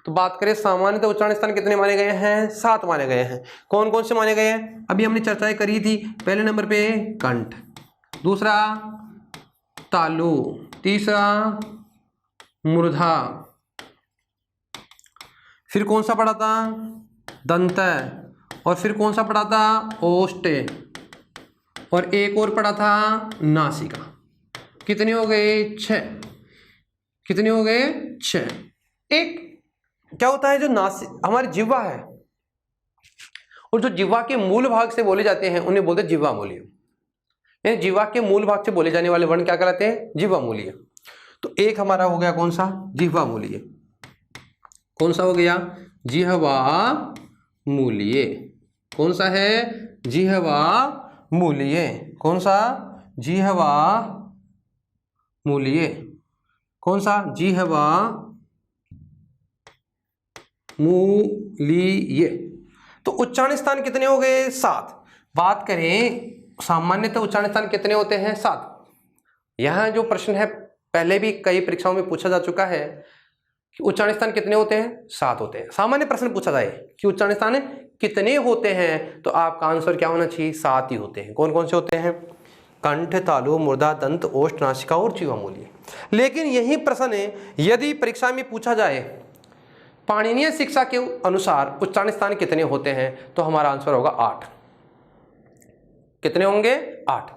तो बात करें सामान्यतः उच्चारण स्थान कितने माने गए हैं? 7 माने गए हैं। कौन कौन से माने गए हैं? अभी हमने चर्चाएं करी थी। पहले नंबर पे कंठ, दूसरा तालु, तीसरा मूर्धा, फिर कौन सा पढ़ा था? दंत, और फिर कौन सा पढ़ा था? ओष्ठ, और एक और पढ़ा था नासिका। कितने हो गए? 6। कितने हो गए? 6। एक क्या होता है, जो हमारी जिह्वा है, और जो जिह्वा के मूल भाग से बोले जाते हैं उन्हें बोलते हैं जिह्वा मूल्य। यानी जिह्वा के मूल भाग से बोले जाने वाले वर्ण क्या कहलाते हैं? जिह्वा मूल्य। तो एक हमारा हो गया कौन सा? जिह्वा मूल्य। कौन सा हो गया? जिह्वा मूल्य। कौन सा है? जिह्वा मूल्य। कौन सा? जिह्वा मूल्य। कौन सा? जिह्वा मूल्य। तो उच्चारण स्थान कितने हो गए? 7। बात करें सामान्यतः उच्चारण स्थान कितने होते हैं? 7। यहां जो प्रश्न है, पहले भी कई परीक्षाओं में पूछा जा चुका है कि उच्चारण स्थान कितने होते हैं? 7 होते हैं। सामान्य प्रश्न पूछा जाए कि उच्चारण स्थान कितने होते हैं, तो आपका आंसर क्या होना चाहिए? 7 ही होते हैं। कौन कौन से होते हैं? कंठ, तालु, मूर्धा, दंत, ओष्ठ, नासिका और जिह्वा मूल्य। लेकिन यही प्रश्न यदि परीक्षा में पूछा जाए पाणिनीय शिक्षा के अनुसार उच्चारण स्थान कितने होते हैं, तो हमारा आंसर होगा 8। कितने होंगे? 8।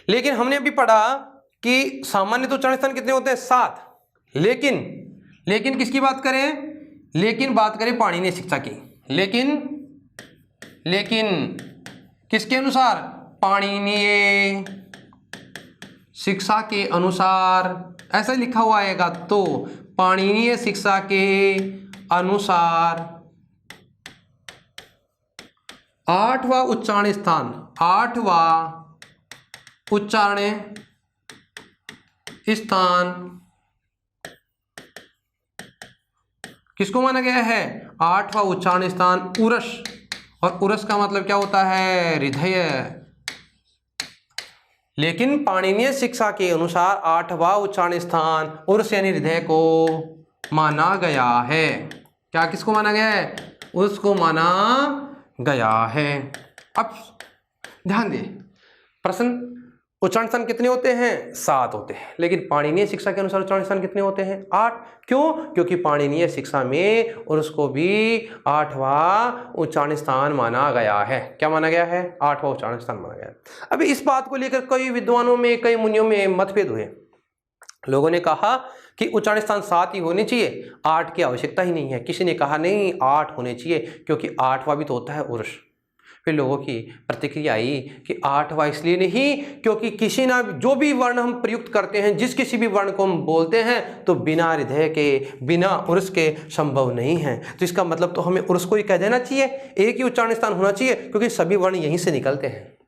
लेकिन हमने अभी पढ़ा कि सामान्य तो उच्चारण स्थान कितने होते हैं? 7। लेकिन किसकी बात करें? लेकिन बात करें पाणिनीय शिक्षा की। लेकिन किसके अनुसार? पाणिनीय शिक्षा के अनुसार। ऐसा लिखा हुआ आएगा, तो पाणिनीय शिक्षा के अनुसार 8वां उच्चारण स्थान, 8वां उच्चारण स्थान किसको माना गया है? 8वां उच्चारण स्थान उरस। और उरस का मतलब क्या होता है? हृदय। लेकिन पाणिनीय शिक्षा के अनुसार 8वां उच्चारण स्थान उरस यानी हृदय को माना गया है। क्या किसको माना गया है? उसको माना गया है। अब ध्यान दें, प्रश्न उच्चारण स्थान कितने होते हैं? 7 होते हैं। लेकिन पाणिनीय शिक्षा के अनुसार उच्चारण स्थान कितने होते हैं? 8। क्यों? क्योंकि पाणिनीय शिक्षा में और उसको भी 8वां उच्चारण स्थान माना गया है। क्या माना गया है? 8वां उच्चारण स्थान माना गया है। अभी इस बात को लेकर कई विद्वानों में, कई मुनियों में मतभेद हुए। लोगों ने कहा कि उच्चारण स्थान 7 ही होने चाहिए, 8 की आवश्यकता ही नहीं है। किसी ने कहा नहीं, 8 होने चाहिए, क्योंकि 8वां भी तो होता है उर्स। फिर लोगों की प्रतिक्रिया आई कि 8वां इसलिए नहीं क्योंकि किसी ना जो भी वर्ण हम प्रयुक्त करते हैं, जिस किसी भी वर्ण को हम बोलते हैं, तो बिना हृदय के, बिना उर्स के संभव नहीं है। तो इसका मतलब तो हमें उर्स को ही कह देना चाहिए, एक ही उच्चारण स्थान होना चाहिए, क्योंकि सभी वर्ण यहीं से निकलते हैं।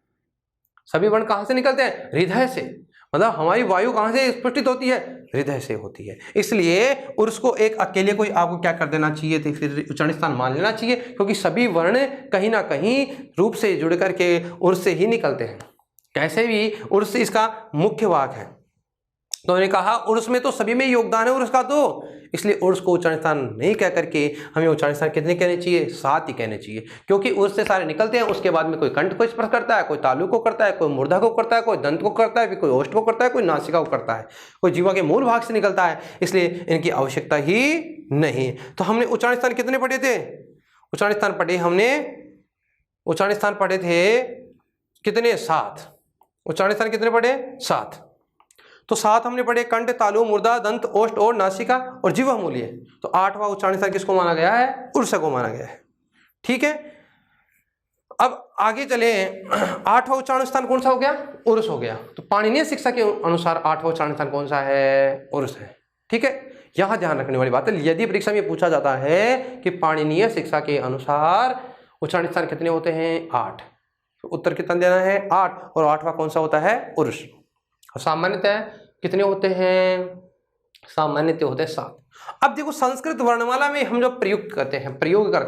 सभी वर्ण कहाँ से निकलते हैं? हृदय से। मतलब हमारी वायु कहाँ से स्फुटित होती है? हृदय से होती है। इसलिए उर्स को एक अकेले को आपको क्या कर देना चाहिए थे? फिर उच्चारण स्थान मान लेना चाहिए, क्योंकि सभी वर्ण कहीं ना कहीं रूप से जुड़ करके उर्स से ही निकलते हैं। कैसे भी उर्स इसका मुख्य वाक है। तो उन्होंने कहा उर्स में तो सभी में योगदान है उर्स का, तो इसलिए उर्स को उच्चारण स्थान नहीं कह करके हमें उच्चारण स्थान कितने कहने चाहिए, 7 ही कहने चाहिए, क्योंकि उर्स से सारे निकलते हैं। उसके बाद में कोई कंठ को स्पर्श करता है, कोई तालु को करता है, कोई मूर्धा को करता है, कोई दंत को करता है, फिर कोई ओष्ठ को करता है, कोई नासिका को करता है, कोई जीवा के मूल भाग से निकलता है, इसलिए इनकी आवश्यकता ही नहीं। तो हमने उच्चारण स्थान कितने पढ़े थे, उच्चारण स्थान पढ़े हमने, उच्चारण स्थान पढ़े थे कितने, 7। उच्चारण स्थान कितने पढ़े, 7। तो 7 हमने पढ़े, कंठ, तालु, मूर्धा, दंत, ओष्ठ और नासिका और जिह्वा मूल्य। तो 8वां उच्चारण स्थान किसको माना गया है, उर्स को माना गया है। ठीक है, अब आगे चले। 8वां उच्चारण स्थान कौन सा हो गया, उर्स हो गया। तो पाणिनीय शिक्षा के अनुसार 8वां उच्चारण स्थान कौन सा है, उर्स है। ठीक है, यहां ध्यान रखने वाली बात है, यदि परीक्षा में पूछा जाता है कि पाणिनीय शिक्षा के अनुसार उच्चारण स्थान कितने होते हैं, 8, तो उत्तर कितना देना है, 8, और 8वां कौन सा होता है, उर्स। सामान्यतः कितने होते हैं, सामान्यतः होते हैं 7। अब देखो संस्कृत वर्णमाला में हम जो प्रयोग करते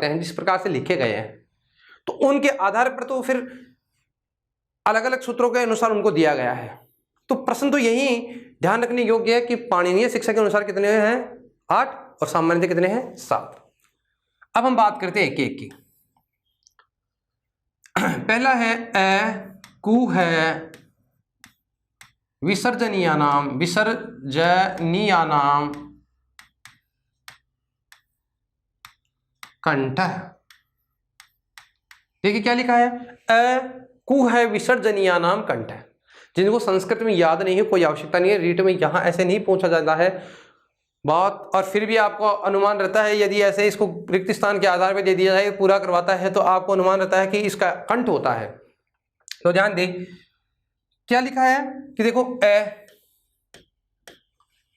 हैं जिस प्रकार से लिखे गए हैं, तो उनके आधार पर तो फिर अलग अलग सूत्रों के अनुसार उनको दिया गया है। तो प्रश्न तो यही ध्यान रखने योग्य है कि पाणिनीय शिक्षा के अनुसार कितने हैं, 8, और सामान्यतः कितने हैं, 7। अब हम बात करते हैं एक एक की। पहला है ए कु है विसर्जनीयानाम कंठ। देखिए क्या लिखा है, अ कु है विसर्जनीयानाम कंठ। जिनको संस्कृत में याद नहीं है कोई आवश्यकता नहीं है, रीट में यहां ऐसे नहीं पूछा जाता है बात, और फिर भी आपको अनुमान रहता है, यदि ऐसे इसको रिक्त स्थान के आधार पर दे दिया जाए, पूरा करवाता है, तो आपको अनुमान रहता है कि इसका कंठ होता है। तो ध्यान दें क्या लिखा है कि देखो ए,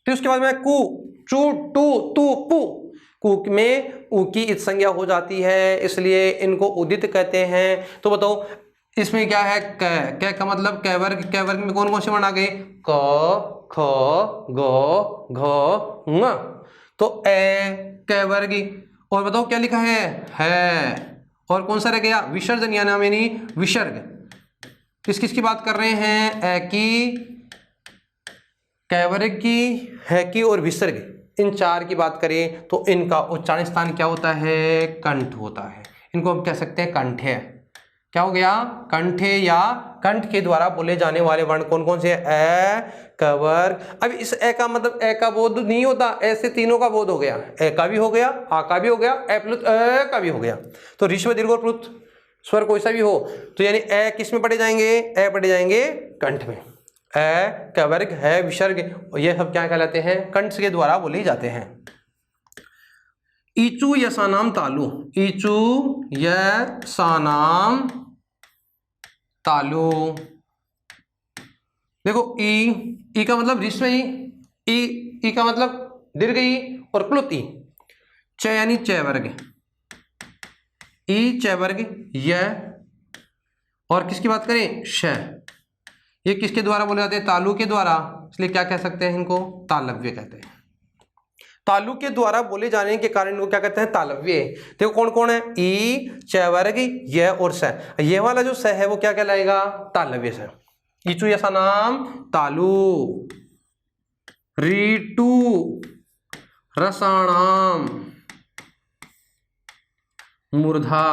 फिर उसके बाद में कु, चू, टू, तू, पु। कु में उ की इत संज्ञा हो जाती है, इसलिए इनको उदित कहते हैं। तो बताओ इसमें क्या है, क का मतलब क वर्ग में कौन कौन से वर्ण आ गए, क, ख, ग, घ, ङ। तो ए क वर्ग, और बताओ क्या लिखा है, और कौन सा रह गया, विसर्जनीयानाम यानी विसर्ग। किस किस की बात कर रहे हैं, ए की, कैवर्ग की, है की और विसर्ग, इन 4 की बात करें तो इनका उच्चारण स्थान क्या होता है, कंठ होता है। इनको हम कह सकते हैं कंठे। क्या हो गया, कंठे, या कंठ के द्वारा बोले जाने वाले वर्ण कौन कौन से, ए, कवर्ग। अब इस ए का मतलब ए का बोध नहीं होता, ऐसे तीनों का बोध हो गया, ए का भी हो गया, आ का भी हो गया, ए प्लुत ए का भी हो गया। तो ऋस्व दीर्घ और प्लुत स्वर कोई सा भी हो, तो यानी ए किस में पढ़े जाएंगे, ए पढ़े जाएंगे कंठ में। ए कवर्ग, है विसर्ग, ये सब क्या कहलाते हैं, कंठ के द्वारा बोले जाते हैं। ईचू यसानाम तालु, ईचू यसानाम तालु। देखो ई का मतलब ऋस्व ई का मतलब दीर्घ ई और प्लुत ई। च यानी च वर्ग, ई च वर्ग, य, और किसकी बात करें, श। ये किसके द्वारा बोले जाते हैं, तालु के द्वारा, इसलिए क्या कह सकते हैं, इनको तालव्य कहते हैं। तालु के द्वारा बोले जाने के कारण इनको क्या कहते हैं, तालव्य। देखो कौन कौन है, ई, च वर्ग, य और स। ये वाला जो स है वो क्या कहलाएगा, तालव्य स। ईचु ऐसा नाम तालु, रीटू रसाणाम मूर्धा,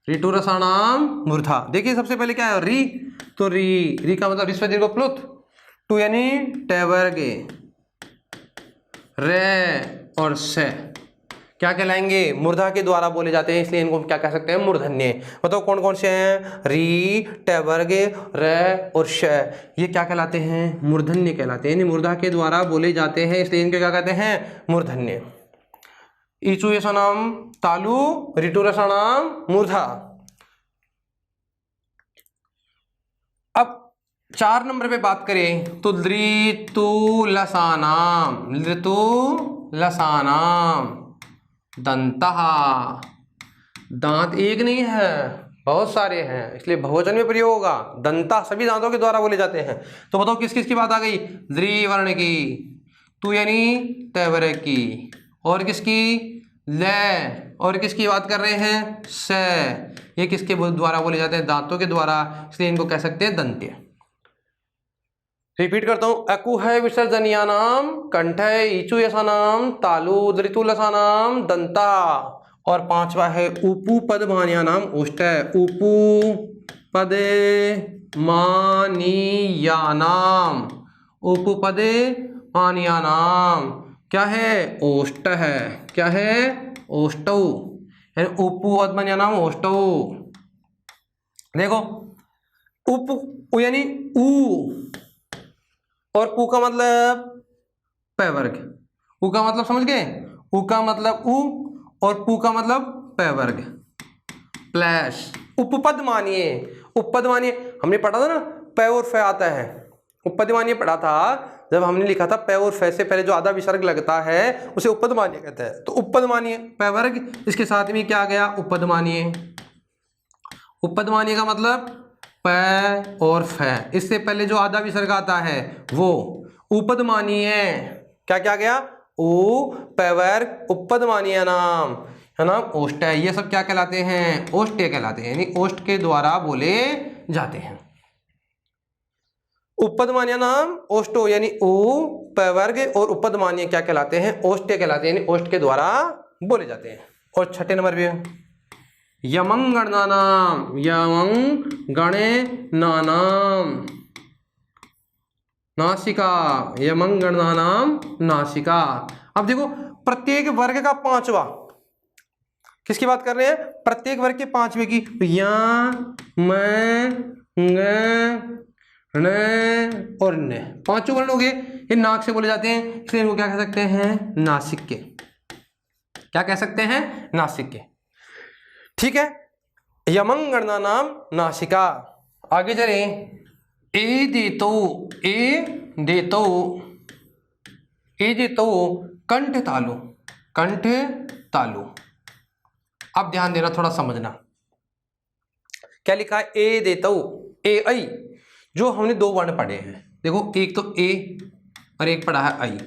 ऋतु रसाणाम मूर्धा। देखिए सबसे पहले क्या है, री, तो री का मतलब ऋस्व दीर्घ प्लुत, टू यानी टैवर्ग, रे और से क्या कहलाएंगे, मूर्धा के द्वारा बोले जाते हैं, इसलिए इनको क्या कह सकते हैं, मूर्धन्य। बताओ कौन कौन से हैं, री, टैवर्ग, रे और श, ये क्या कहलाते हैं, मूर्धन्य कहलाते हैं, यानी मूर्धा के द्वारा बोले जाते हैं, इसलिए इनके क्या कहते हैं, मूर्धन्य। ईचु यसानाम तालु, ऋतु रसाणाम मूर्धा। अब 4 नंबर पे बात करें तो ऋतु लसानाम, ऋतु लसानाम दंतः। दांत एक नहीं है, बहुत सारे हैं, इसलिए बहुवचन में प्रयोग होगा। दंता सभी दांतों के द्वारा बोले जाते हैं। तो बताओ किस किस की बात आ गई, द्रि वर्ण की, तू यानी तैवर्ग की, और किसकी, ले, और किसकी बात कर रहे हैं, से। ये किसके द्वारा बोले जाते हैं, दांतों के द्वारा, इसलिए इनको कह सकते हैं दंत्य। रिपीट करता हूं, अकु है विसर्जनीयानाम, कंठ है ईचु यसानाम, तालु उदरितु लसानाम दंता, और पांचवा है उपु पदमानियानाम ओष्ठ है, उपु पदे मानियानाम, उपु पदे मानियानाम क्या है, ओष्ठ है, क्या है, ओष्टौ, यानी उपु पदमानियानाम ओष्टौ। देखो उप यानी ऊ और पू का मतलब पैवर्ग, ऊ का मतलब समझ गए, ऊ का मतलब ऊ और पू का मतलब पैवर्ग प्लस उपपद मानिए, उपपद मानिए हमने पढ़ा था ना, पै और फै आता है, उपपद मानिए पढ़ा था जब हमने लिखा था पै और फै से पहले जो आधा विसर्ग लगता है उसे उपपद मानिए कहते हैं। तो उपपद मानिए पैवर्ग, इसके साथ में क्या आ गया, उपपद मानिए। उपपद मानिए का मतलब पै और फै, इससे पहले जो आधा विसर्ग आता है वो उपपद मानिए। क्या क्या गया, ऊ पैवर्ग उपपद मानिए नाम है ना, ओष्ठ है, ये सब क्या कहलाते हैं, ओष्ठ्य कहलाते हैं, यानी ओष्ठ के द्वारा बोले जाते हैं। उपपद मानिए नाम ओष्ठो, यानी ऊ पैवर्ग और उपपद मानिए क्या कहलाते हैं, ओष्ठ्य कहलाते हैं, यानी ओष्ठ के द्वारा बोले जाते हैं। और छठे नंबर पे यमं गणनानाम, यमं गणे नानाम नासिका, यमं गणनानाम नासिका। अब देखो प्रत्येक वर्ग का पांचवा, किसकी बात कर रहे हैं, प्रत्येक वर्ग के पांचवे की, या मैं न और न, पांचों वर्ण हो गए, ये नाक से बोले जाते हैं, इसलिए इनको क्या कह सकते हैं, नासिक के। क्या कह सकते हैं, नासिक के। ठीक है, यमं गणनानाम नासिका। आगे चले, ए देतो, ए देतो, ए देतो कंठ तालु, कंठ तालु। अब ध्यान देना, थोड़ा समझना क्या लिखा है, ए देतो, ए आई, जो हमने दो वर्ण पढ़े हैं, देखो एक तो ए और एक पढ़ा है आई,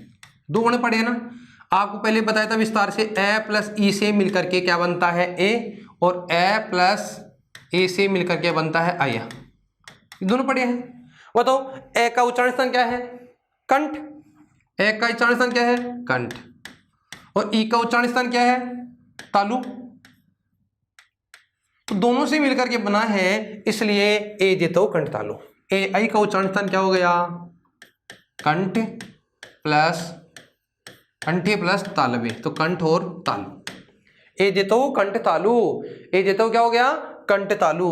दो वर्ण पढ़े हैं ना। आपको पहले बताया था विस्तार से, ए प्लस ई से मिलकर के क्या बनता है, ए, और ए प्लस ए से मिलकर के बनता है आया, दोनों पढ़े हैं। बताओ ए का उच्चारण स्थान क्या है, कंठ, ए का उच्चारण स्थान क्या है, कंठ, और ई का उच्चारण स्थान क्या है, तालु, तो दोनों से मिलकर के बना है, इसलिए ए देतो कंठ तालु। ए आई का उच्चारण स्थान क्या हो गया, कंठ प्लस कंठे प्लस तालवे, तो कंठ और तालु। ए देतो कंठ तालु, ए देतो क्या हो गया, कंठ तालु।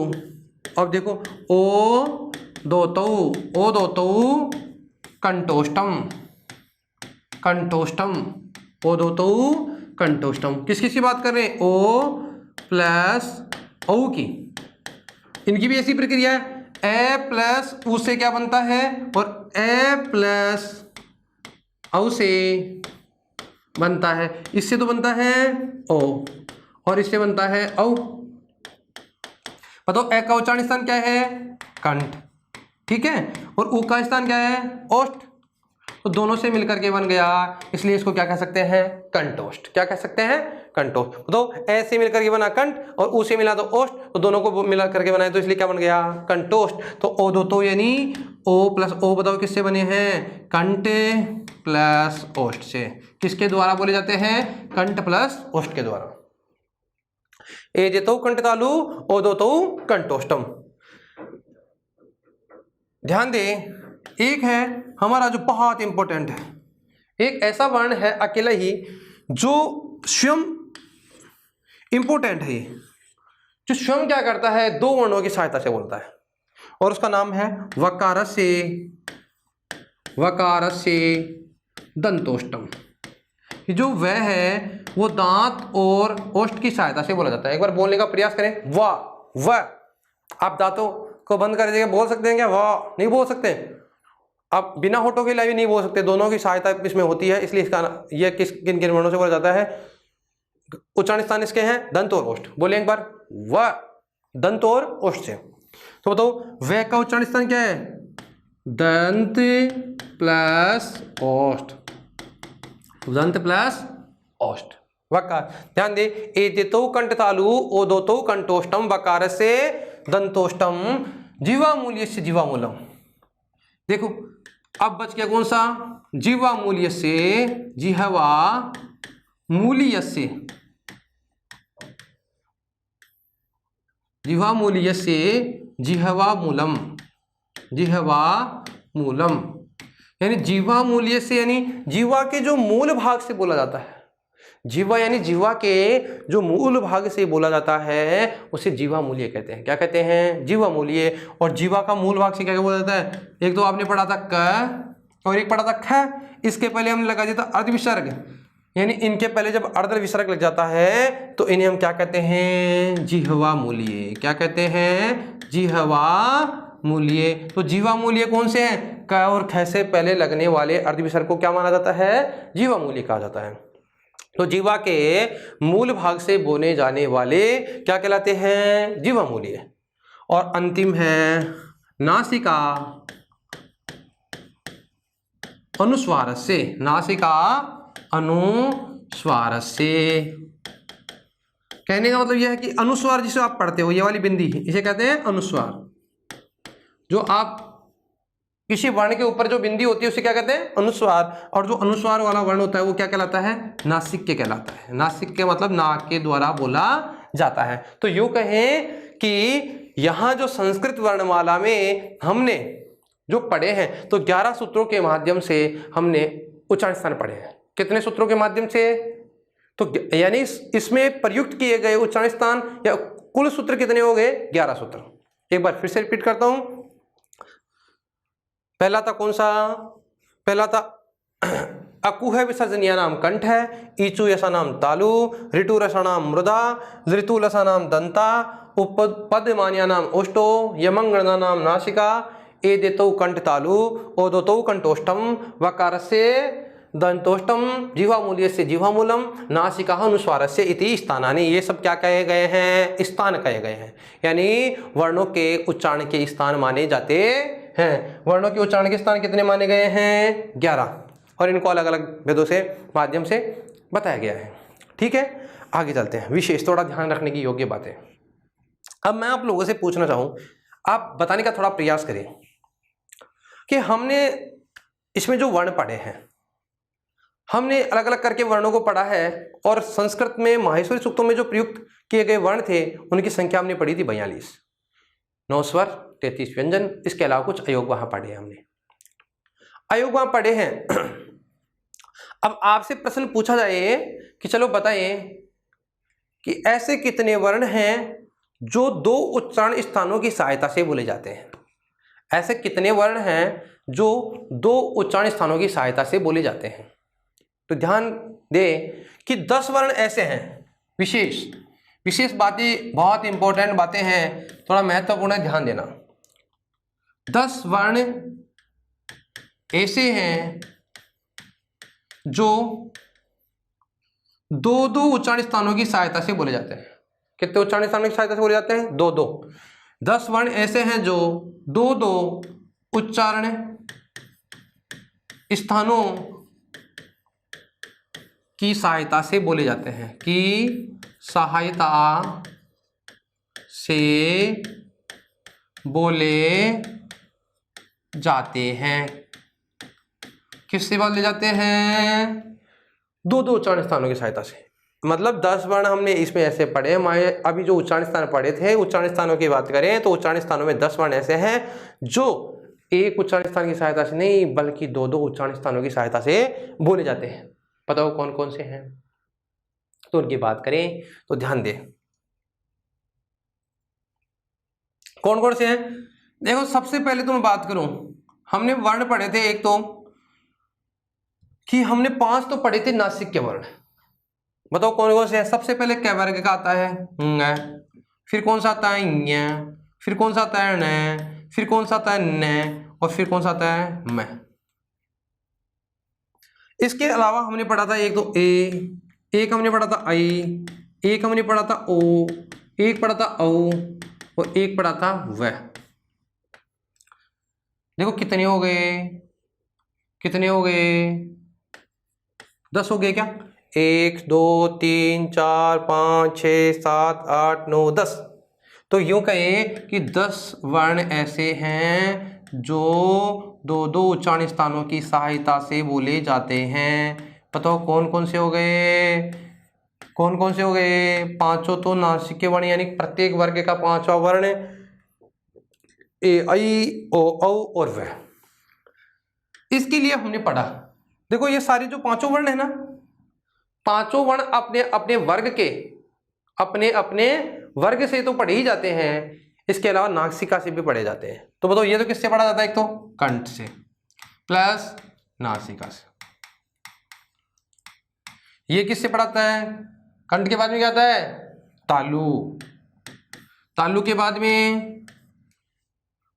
अब देखो ओ दोतो, ओ दोतो कंठोष्टम, कंठोष्टम, ओ दोतो कंठोष्टम। किस किस की बात कर रहे हैं, ओ प्लस औ की, इनकी भी ऐसी प्रक्रिया है, ए प्लस ऊ से क्या बनता है, और ए प्लस औ से बनता है, इससे तो बनता है ओ और इससे बनता है औ। बताओ ए का उच्चारण स्थान क्या है, कंठ, ठीक है, और ऊ का स्थान क्या है, ओष्ठ, तो दोनों से मिलकर के बन गया, इसलिए इसको क्या कह सकते हैं, कंठोष्ठ। क्या कह सकते हैं, कंठोष्ठ। तो ए से मिलकर के बना कंठ और ऊ से मिला तो ओष्ठ, तो दोनों को मिला करके बनाए, तो इसलिए क्या बन गया, कंठोष्ठ। तो ओ दो तो यानी ओ प्लस ओ, बताओ किससे बने हैं, कंठ प्लस ओष्ठ से। किसके द्वारा बोले जाते हैं, कंठ प्लस ओष्ठ के द्वारा। ए देतो कंठ तालु, ओ दो तो कंठोष्टम। ध्यान दे, एक है हमारा जो बहुत इंपॉर्टेंट है, एक ऐसा वर्ण है अकेला ही जो स्वयं इंपॉर्टेंट है, जो स्वयं क्या करता है, दो वर्णों की सहायता से बोलता है, और उसका नाम है वकारस्य, वकारस्य दंतोष्टम। जो वह है वो दांत और ओष्ठ की सहायता से बोला जाता है। एक बार बोलने का प्रयास करें, वाह वाह। आप दांतों को बंद कर देंगे, बोल सकते हैं क्या, वाह नहीं बोल सकते, आप बिना होठों के लिए नहीं बोल सकते, दोनों की सहायता इसमें होती है, इसलिए इसका यह किन किन वर्णों से बोला जाता है, उच्चारण स्थान इसके हैं दंत और ओष्ठ। बोले एक बार, वाह, दंत और ओष्ठ से। तो बताओ वह का उच्चारण स्थान क्या है, दंत प्लस ओष्ठ, दंत प्लस ओष्ठ, वकार। ध्यान दे, ए देतो कंठ तालु, ओ दोतो कंठोष्टम, वकार से दंतोष्टम, जीवा मूल्य से जीवा मूलम। देखो अब बच गया कौन सा, जिह्वा मूल्य से, जिह्वा मूल्य से, जिह्वा मूल्य से जिह्वा मूलम, जिह्वा मूलम यानी जिह्वा मूल्य से यानी जिह्वा के जो मूल भाग से बोला जाता है, जिह्वा यानी जिह्वा के जो मूल भाग से बोला जाता है उसे जिह्वा मूल्य कहते हैं। क्या कहते हैं, जिह्वा मूल्य। और जिह्वा का मूल भाग से क्या बोला जाता है, एक तो आपने पढ़ा था क और एक पढ़ा था ख, इसके पहले हमने लगा दिया था अर्ध विसर्ग, यानी इनके पहले जब अर्ध विसर्ग लग जाता है तो इन्हें हम क्या कहते हैं, जिह्वा मूल्य। क्या कहते हैं, जिह्वा मूल्य। तो जिह्वा मूल्य कौन से हैं, क और ख से पहले लगने वाले अर्ध विसर्ग को क्या माना जाता है, जिह्वा मूल्य कहा जाता है। तो जिह्वा के मूल भाग से बोले जाने वाले क्या कहलाते हैं, जिह्वा मूल्य। और अंतिम है नासिका अनुस्वार से, नासिका अनुस्वार से। कहने का मतलब यह है कि अनुस्वार जिसे आप पढ़ते हो, ये वाली बिंदी इसे कहते हैं अनुस्वार। जो आप किसी वर्ण के ऊपर जो बिंदी होती है उसे क्या कहते हैं, अनुस्वार। और जो अनुस्वार वाला वर्ण होता है वो क्या कहलाता है, नासिक्य कहलाता है। नासिक्य मतलब नाक के द्वारा बोला जाता है। तो यूं कहें कि यहाँ जो संस्कृत वर्णमाला में हमने जो पढ़े हैं तो 11 सूत्रों के माध्यम से हमने उच्चारण स्थान पढ़े हैं। कितने सूत्रों के माध्यम से, तो यानी इसमें प्रयुक्त किए गए उच्चारण स्थान या कुल सूत्र कितने हो गए, 11 सूत्र। एक बार फिर से रिपीट करता हूं। पहला था कौन सा, पहला था अकुह विसर्जनीय नाम कंठ है, ईचु यसा नाम तालु, ऋतु रसा नाम मृदा, ऋतु लसा नाम दंता, उपपदमान्या नाम ओष्टो, यमंगणना नाम नासिका, एदेतौ कंठ तालु, ओदोतौ कंठोष्टम, वकारस्य दंतोष्टम, जिह्वा मूल्य से जिह्वा मूलम, नासिका अनुस्वारस्य इति स्थानानि। ये सब क्या कहे गए हैं, स्थान कहे गए हैं, यानी वर्णों के उच्चारण के स्थान माने जाते हैं। वर्णों के उच्चारण के स्थान कितने माने गए हैं, 11, और इनको अलग अलग भेदों से माध्यम से बताया गया है। ठीक है, आगे चलते हैं। विशेष थोड़ा ध्यान रखने की योग्य बातें। अब मैं आप लोगों से पूछना चाहूँ, आप बताने का थोड़ा प्रयास करें कि हमने इसमें जो वर्ण पढ़े हैं, हमने अलग अलग करके वर्णों को पढ़ा है, और संस्कृत में माहेश्वरी सूक्तों में जो प्रयुक्त किए गए वर्ण थे उनकी संख्या हमने पढ़ी थी 42, 9 स्वर 33 व्यंजन, इसके अलावा कुछ अयोग वहां पढ़े हैं हमने, अयोग वहां पढ़े हैं। अब आपसे प्रश्न पूछा जाए कि चलो बताइए कि ऐसे कितने वर्ण हैं जो 2 उच्चारण स्थानों की सहायता से बोले जाते हैं। ऐसे कितने वर्ण हैं जो 2 उच्चारण स्थानों की सहायता से बोले जाते हैं। तो ध्यान दें कि 10 वर्ण ऐसे हैं, विशेष बातें, बहुत इंपॉर्टेंट बातें हैं, थोड़ा महत्वपूर्ण है, ध्यान देना। 10 वर्ण ऐसे हैं जो 2 उच्चारण स्थानों की सहायता से बोले जाते हैं। कितने उच्चारण स्थानों की सहायता से बोले जाते हैं, 2। 10 वर्ण ऐसे हैं जो 2 उच्चारण स्थानों की सहायता से बोले जाते हैं, की सहायता से बोले जाते हैं। किससे बोले जाते हैं, 2 उच्चारण स्थानों की सहायता से। मतलब 10 वर्ण हमने इसमें ऐसे पढ़े हैं। अभी जो उच्चारण स्थान पढ़े थे, उच्चारण स्थानों की बात करें तो उच्चारण स्थानों में 10 वर्ण ऐसे हैं जो एक उच्चारण स्थान की सहायता से नहीं बल्कि 2 उच्चारण स्थानों की सहायता से बोले जाते हैं। पता हो कौन कौन से हैं, तो उनकी बात करें तो ध्यान दें कौन कौन से हैं। देखो, सबसे पहले तो मैं बात करूं, हमने वर्ण पढ़े थे, एक तो कि हमने 5 तो पढ़े थे नासिक के वर्ण। बताओ कौन कौन से हैं। सबसे पहले क वर्ग का आता है ng, फिर कौन सा आता है ñ, फिर कौन सा आता है न, फिर कौन सा आता है न, और फिर कौन सा आता है म। इसके अलावा हमने पढ़ा था एक तो एक हमने पढ़ा था आई, एक हमने पढ़ा था ओ, एक पढ़ा था औ, और एक पढ़ा था व। देखो कितने हो गए, कितने हो गए, 10 हो गए क्या, 1 2 3 4 5 6 7 8 9 10। तो यूं कहें कि 10 वर्ण ऐसे हैं जो दो दो उच्चारण स्थानों की सहायता से बोले जाते हैं। बताओ कौन कौन से हो गए, कौन कौन से हो गए? पांचों तो नासिक के वर्ण, यानी प्रत्येक वर्ग का पांचवा वर्ण ए ऐ ओ औ और व। इसके लिए हमने पढ़ा, देखो ये सारे जो पांचों वर्ण है ना, पांचों वर्ण अपने अपने वर्ग के, अपने अपने वर्ग से तो पढ़े ही जाते हैं, इसके अलावा नासिका से भी पढ़े जाते हैं। तो बताओ ये तो किससे पढ़ा जाता है? एक तो कंठ से प्लस नासिका से। ये किससे पढ़ाता है? कंठ के बाद में क्या आता है? तालु। तालु के बाद में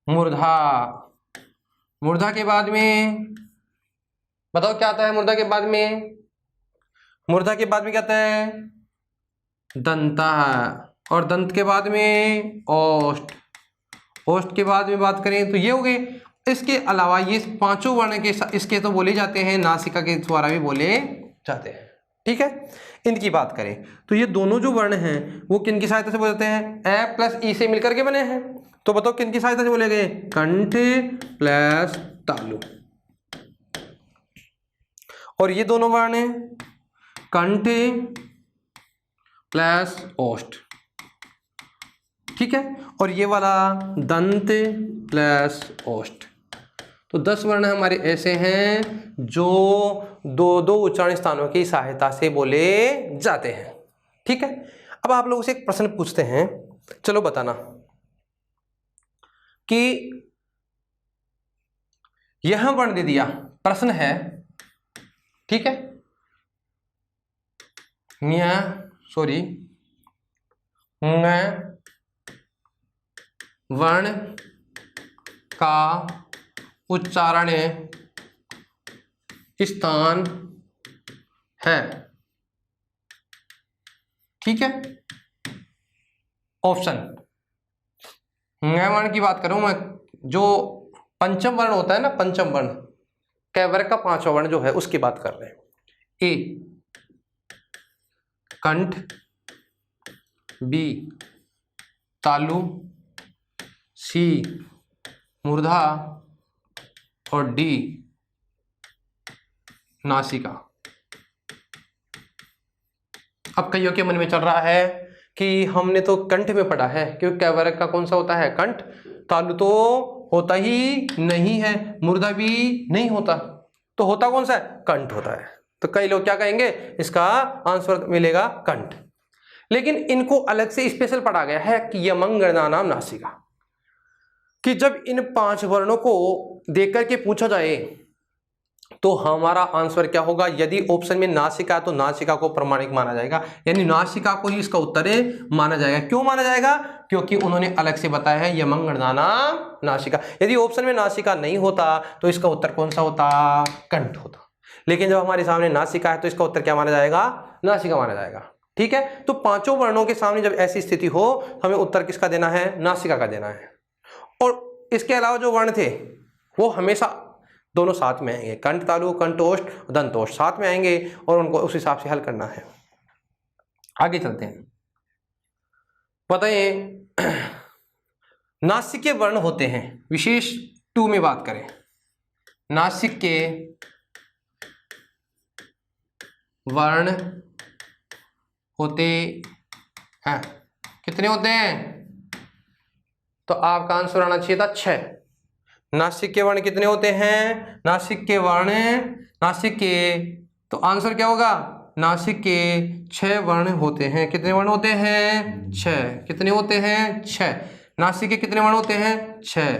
मूर्धा। मूर्धा के बाद में बताओ क्या आता है? मूर्धा के बाद में, मूर्धा के बाद में क्या आता है? दंता। और दंत के बाद में ओष्ठ। ओष्ठ के बाद में बात करें तो ये हो गए। इसके अलावा ये पांचों वर्ण के इसके तो बोले जाते हैं, नासिका के द्वारा भी बोले जाते हैं। ठीक है, इनकी बात करें तो ये दोनों जो वर्ण हैं वो किन की सहायता से बोले जाते हैं? ए प्लस ई से मिलकर के बने हैं। तो बताओ किन की सहायता से बोले गए? कंठ प्लस तालु। और ये दोनों वर्ण हैं कंठ प्लस ओष्ठ। ठीक है, और ये वाला दंत प्लस ओष्ठ। तो 10 वर्ण हमारे ऐसे हैं जो दो दो उच्चारण स्थानों की सहायता से बोले जाते हैं। ठीक है, अब आप लोगों से एक प्रश्न पूछते हैं, चलो बताना कि यह वर्ण दे दिया, प्रश्न है, ठीक है, वर्ण का उच्चारण स्थान है। ठीक है, ऑप्शन वर्ण की बात करूं मैं, जो पंचम वर्ण होता है ना, पंचम वर्ण कैवर्ग का पांचवा वर्ण जो है उसकी बात कर रहे हैं। ए कंठ, बी तालु, सी मूर्धा और डी नासिका। अब कईयों के मन में चल रहा है कि हमने तो कंठ में पढ़ा है, क्योंकि कैवर्ग का कौन सा होता है? कंठ। तालु तो होता ही नहीं है, मूर्धा भी नहीं होता, तो होता कौन सा है? कंठ होता है। तो कई लोग क्या कहेंगे? इसका आंसर मिलेगा कंठ। लेकिन इनको अलग से स्पेशल पढ़ा गया है कि यमंगणा नाम नासिका, कि जब इन 5 वर्णों को देकर के पूछा जाए तो हमारा आंसर क्या होगा? यदि ऑप्शन में नासिका तो नासिका को प्रमाणिक माना जाएगा, यानी नासिका को ही इसका उत्तर माना जाएगा। क्यों माना जाएगा? क्योंकि उन्होंने अलग से बताया है यमंगणा नाम नासिका। यदि ऑप्शन में नासिका नहीं होता तो इसका उत्तर कौन सा होता? कंठ होता। लेकिन जब हमारे सामने नासिका है तो इसका उत्तर क्या माना जाएगा? नासिका माना जाएगा। ठीक है, तो पांचों वर्णों के सामने जब ऐसी स्थिति हो, हमें उत्तर किसका देना है? नासिका का देना है। और इसके अलावा जो वर्ण थे वो हमेशा दोनों साथ में आएंगे, कंठ तालु, कंठोष्ठ, दंतोष्ठ साथ में आएंगे, और उनको उस हिसाब से हल करना है। आगे चलते हैं, बताइए नासिक के वर्ण होते हैं, विशेष 2 में बात करें, नासिक के वर्ण होते हैं। कितने होते हैं? तो आपका आंसर आना चाहिए था 6। नासिक के वर्ण कितने होते हैं? नासिक के वर्ण, नासिक के, तो आंसर क्या होगा? नासिक के 6 वर्ण होते हैं। कितने वर्ण होते हैं? 6। कितने होते हैं? 6। नासिक के कितने वर्ण होते हैं? 6।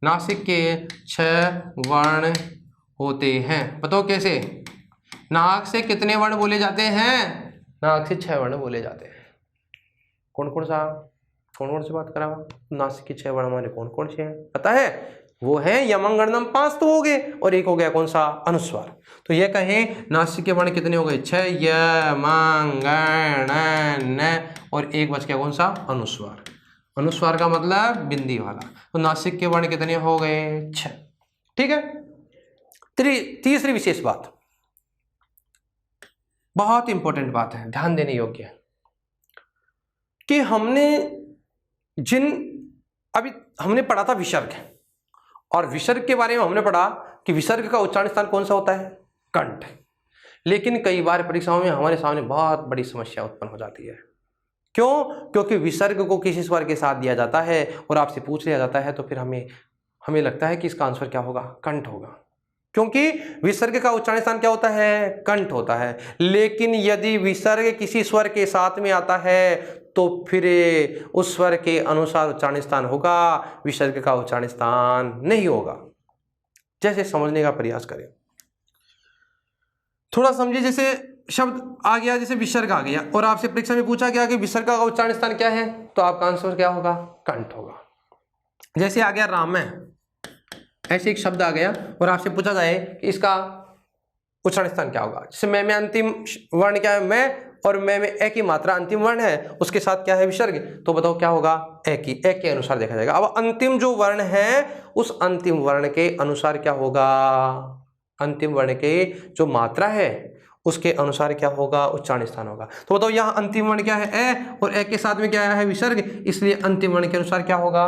नासिक के 6 वर्ण होते हैं। बताओ कैसे? नाक से कितने वर्ण बोले जाते हैं? नाक से 6 वर्ण बोले जाते हैं। कौन कौन से बात करा? नासिक के 6 वर्ण हमारे कौन कौन से हैं पता है? वो है यमंगणनम 5 तो हो गए, और एक हो गया कौन सा? अनुस्वार। तो ये कहें नासिक के वर्ण कितने हो गए? 6 यमंगणन, और एक बच गया कौन सा? अनुस्वार। अनुस्वार का मतलब बिंदी वाला। तो नासिक के वर्ण कितने हो गए? 6। ठीक है, तीसरी विशेष बात, बहुत इंपॉर्टेंट बात है, ध्यान देने योग्य है, कि हमने जिन अभी हमने पढ़ा था विसर्ग, और विसर्ग के बारे में हमने पढ़ा कि विसर्ग का उच्चारण स्थान कौन सा होता है, कंठ। लेकिन कई बार परीक्षाओं में हमारे सामने बहुत बड़ी समस्या उत्पन्न हो जाती है। क्यों? क्योंकि विसर्ग को किसी स्वर के साथ दिया जाता है और आपसे पूछ लिया जाता है, तो फिर हमें लगता है कि इसका आंसर क्या होगा, कंठ होगा, क्योंकि विसर्ग का उच्चारण स्थान क्या होता है, कंठ होता है। लेकिन यदि विसर्ग किसी स्वर के साथ में आता है तो फिर उस स्वर के अनुसार उच्चारण स्थान होगा, विसर्ग का उच्चारण स्थान नहीं होगा। जैसे समझने का प्रयास करें, थोड़ा समझिए। जैसे शब्द आ गया, जैसे विसर्ग आ गया और आपसे परीक्षा में पूछा गया कि विसर्ग का उच्चारण स्थान क्या है, तो आपका आंसर क्या होगा, कंठ होगा। जैसे आ गया राम है, ऐसे एक शब्द आ गया और आपसे पूछा जाए कि इसका उच्चारण स्थान क्या होगा। जैसे मैं में अंतिम वर्ण क्या है, मैं, और मैं में ए की मात्रा अंतिम वर्ण है, उसके साथ क्या है, विसर्ग, तो बताओ क्या होगा, ए के अनुसार देखा जाएगा। अब अंतिम जो वर्ण है उस अंतिम वर्ण के अनुसार क्या होगा, अंतिम वर्ण के जो मात्रा है उसके अनुसार क्या होगा, उच्चारण स्थान होगा। तो बताओ यहाँ अंतिम वर्ण क्या है, ए, और ए के साथ में क्या है, विसर्ग, इसलिए अंतिम वर्ण के अनुसार क्या होगा,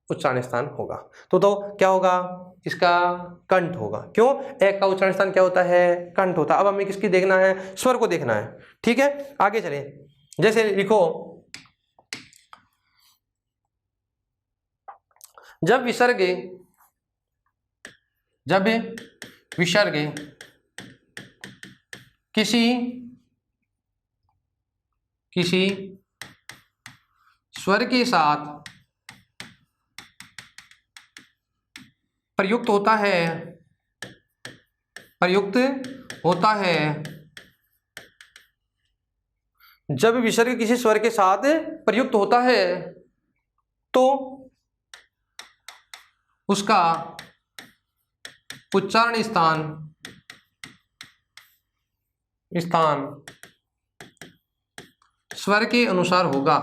उच्चारण स्थान होगा। तो क्या होगा, इसका कंठ होगा। क्यों? एक का उच्चारण स्थान क्या होता है, कंठ होता है। अब हमें किसकी देखना है, स्वर को देखना है। ठीक है, आगे चले। जैसे लिखो, जब विसर्ग किसी स्वर के साथ प्रयुक्त होता है, जब विसर्ग किसी स्वर के साथ प्रयुक्त होता है तो उसका उच्चारण स्थान स्वर के अनुसार होगा।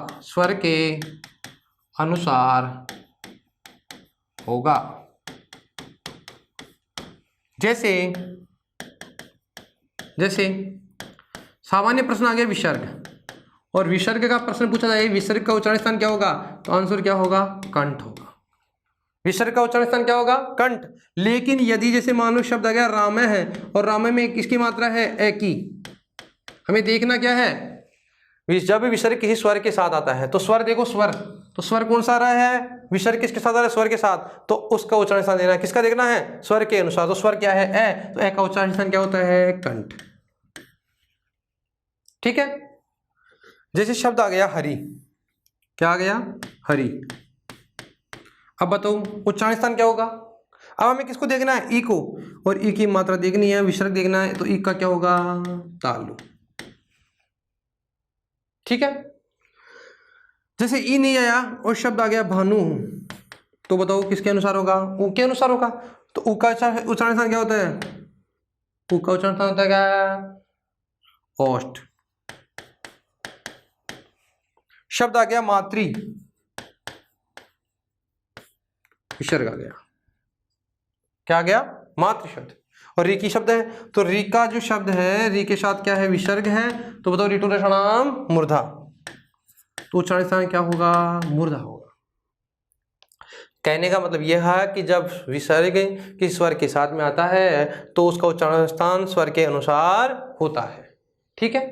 जैसे सामान्य प्रश्न आ गया विसर्ग, और विसर्ग का प्रश्न पूछा जाए विसर्ग का उच्चारण स्थान क्या होगा, तो आंसर क्या होगा, कंठ होगा। विसर्ग का उच्चारण स्थान क्या होगा, कंठ। लेकिन यदि जैसे मान लो शब्द आ गया रामे है, और रामे में किसकी मात्रा है, ए की, हमें देखना क्या है, जब विसर्ग किसी स्वर के साथ आता है तो स्वर देखो, स्वर कौन सा आ रहा है, विसर्ग किसके साथ आ रहा है, स्वर के साथ, तो उसका उच्चारण स्थान देना है, किसका देखना है, स्वर के अनुसार। तो स्वर क्या है, ए, तो ए का उच्चारण स्थान क्या होता है, कंठ। ठीक है। जैसे शब्द आ गया हरि, क्या आ गया, हरि। अब बताओ उच्चारण स्थान क्या होगा। अब हमें किसको देखना है, ई को, और ई की मात्रा देखनी है, विसर्ग देखना है, तो ई का क्या होगा, तालु। ठीक है। जैसे ई नहीं आया और शब्द आ गया भानु, तो बताओ किसके अनुसार होगा, ऊ के अनुसार होगा। तो ऊ का उच्चारण स्थान क्या होता है, ऊ का उच्चारण स्थान होता है क्या, ओष्ठ। शब्द आ गया मातृ, विसर्ग आ गया, क्या आ गया, मातृ शब्द। और री की शब्द है, तो री का जो शब्द है, री के साथ क्या है, विसर्ग है, तो बताओ ऋतु लक्षणाम मूर्धा, तो उच्चारण स्थान क्या होगा, मूर्धा होगा। कहने का मतलब यह है कि जब विसर्ग किस स्वर के साथ में आता है तो उसका उच्चारण स्थान स्वर के अनुसार होता है। ठीक है,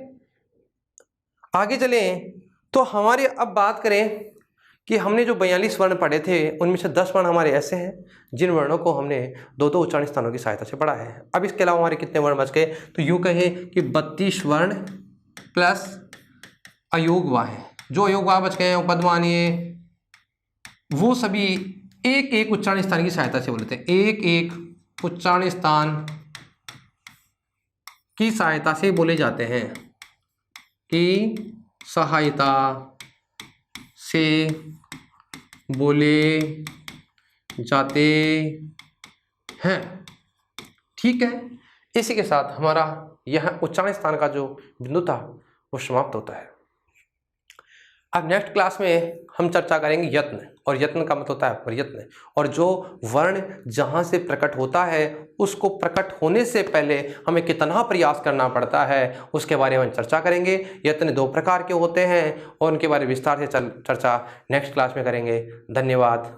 आगे चलें। तो हमारी अब बात करें कि हमने जो 42 वर्ण पढ़े थे उनमें से 10 वर्ण हमारे ऐसे हैं जिन वर्णों को हमने दो उच्चारण स्थानों की सहायता से पढ़ा है। अब इसके अलावा हमारे कितने वर्ण बच गए, तो यूँ कहें कि 32 वर्ण प्लस अयोग वाह है। जो अयोग वाह बच गए हैं पद मानिए, वो सभी एक एक उच्चारण स्थान की सहायता से बोलते हैं, एक एक उच्चारण स्थान की सहायता से बोले जाते हैं, की सहायता से बोले जाते हैं। ठीक है, इसी के साथ हमारा यह उच्चारण स्थान का जो बिंदु था वो समाप्त होता है। अब नेक्स्ट क्लास में हम चर्चा करेंगे यत्न, और यत्न का मतलब होता है प्रयत्न, और जो वर्ण जहाँ से प्रकट होता है उसको प्रकट होने से पहले हमें कितना प्रयास करना पड़ता है उसके बारे में चर्चा करेंगे। यत्न 2 प्रकार के होते हैं और उनके बारे में विस्तार से चर्चा नेक्स्ट क्लास में करेंगे। धन्यवाद।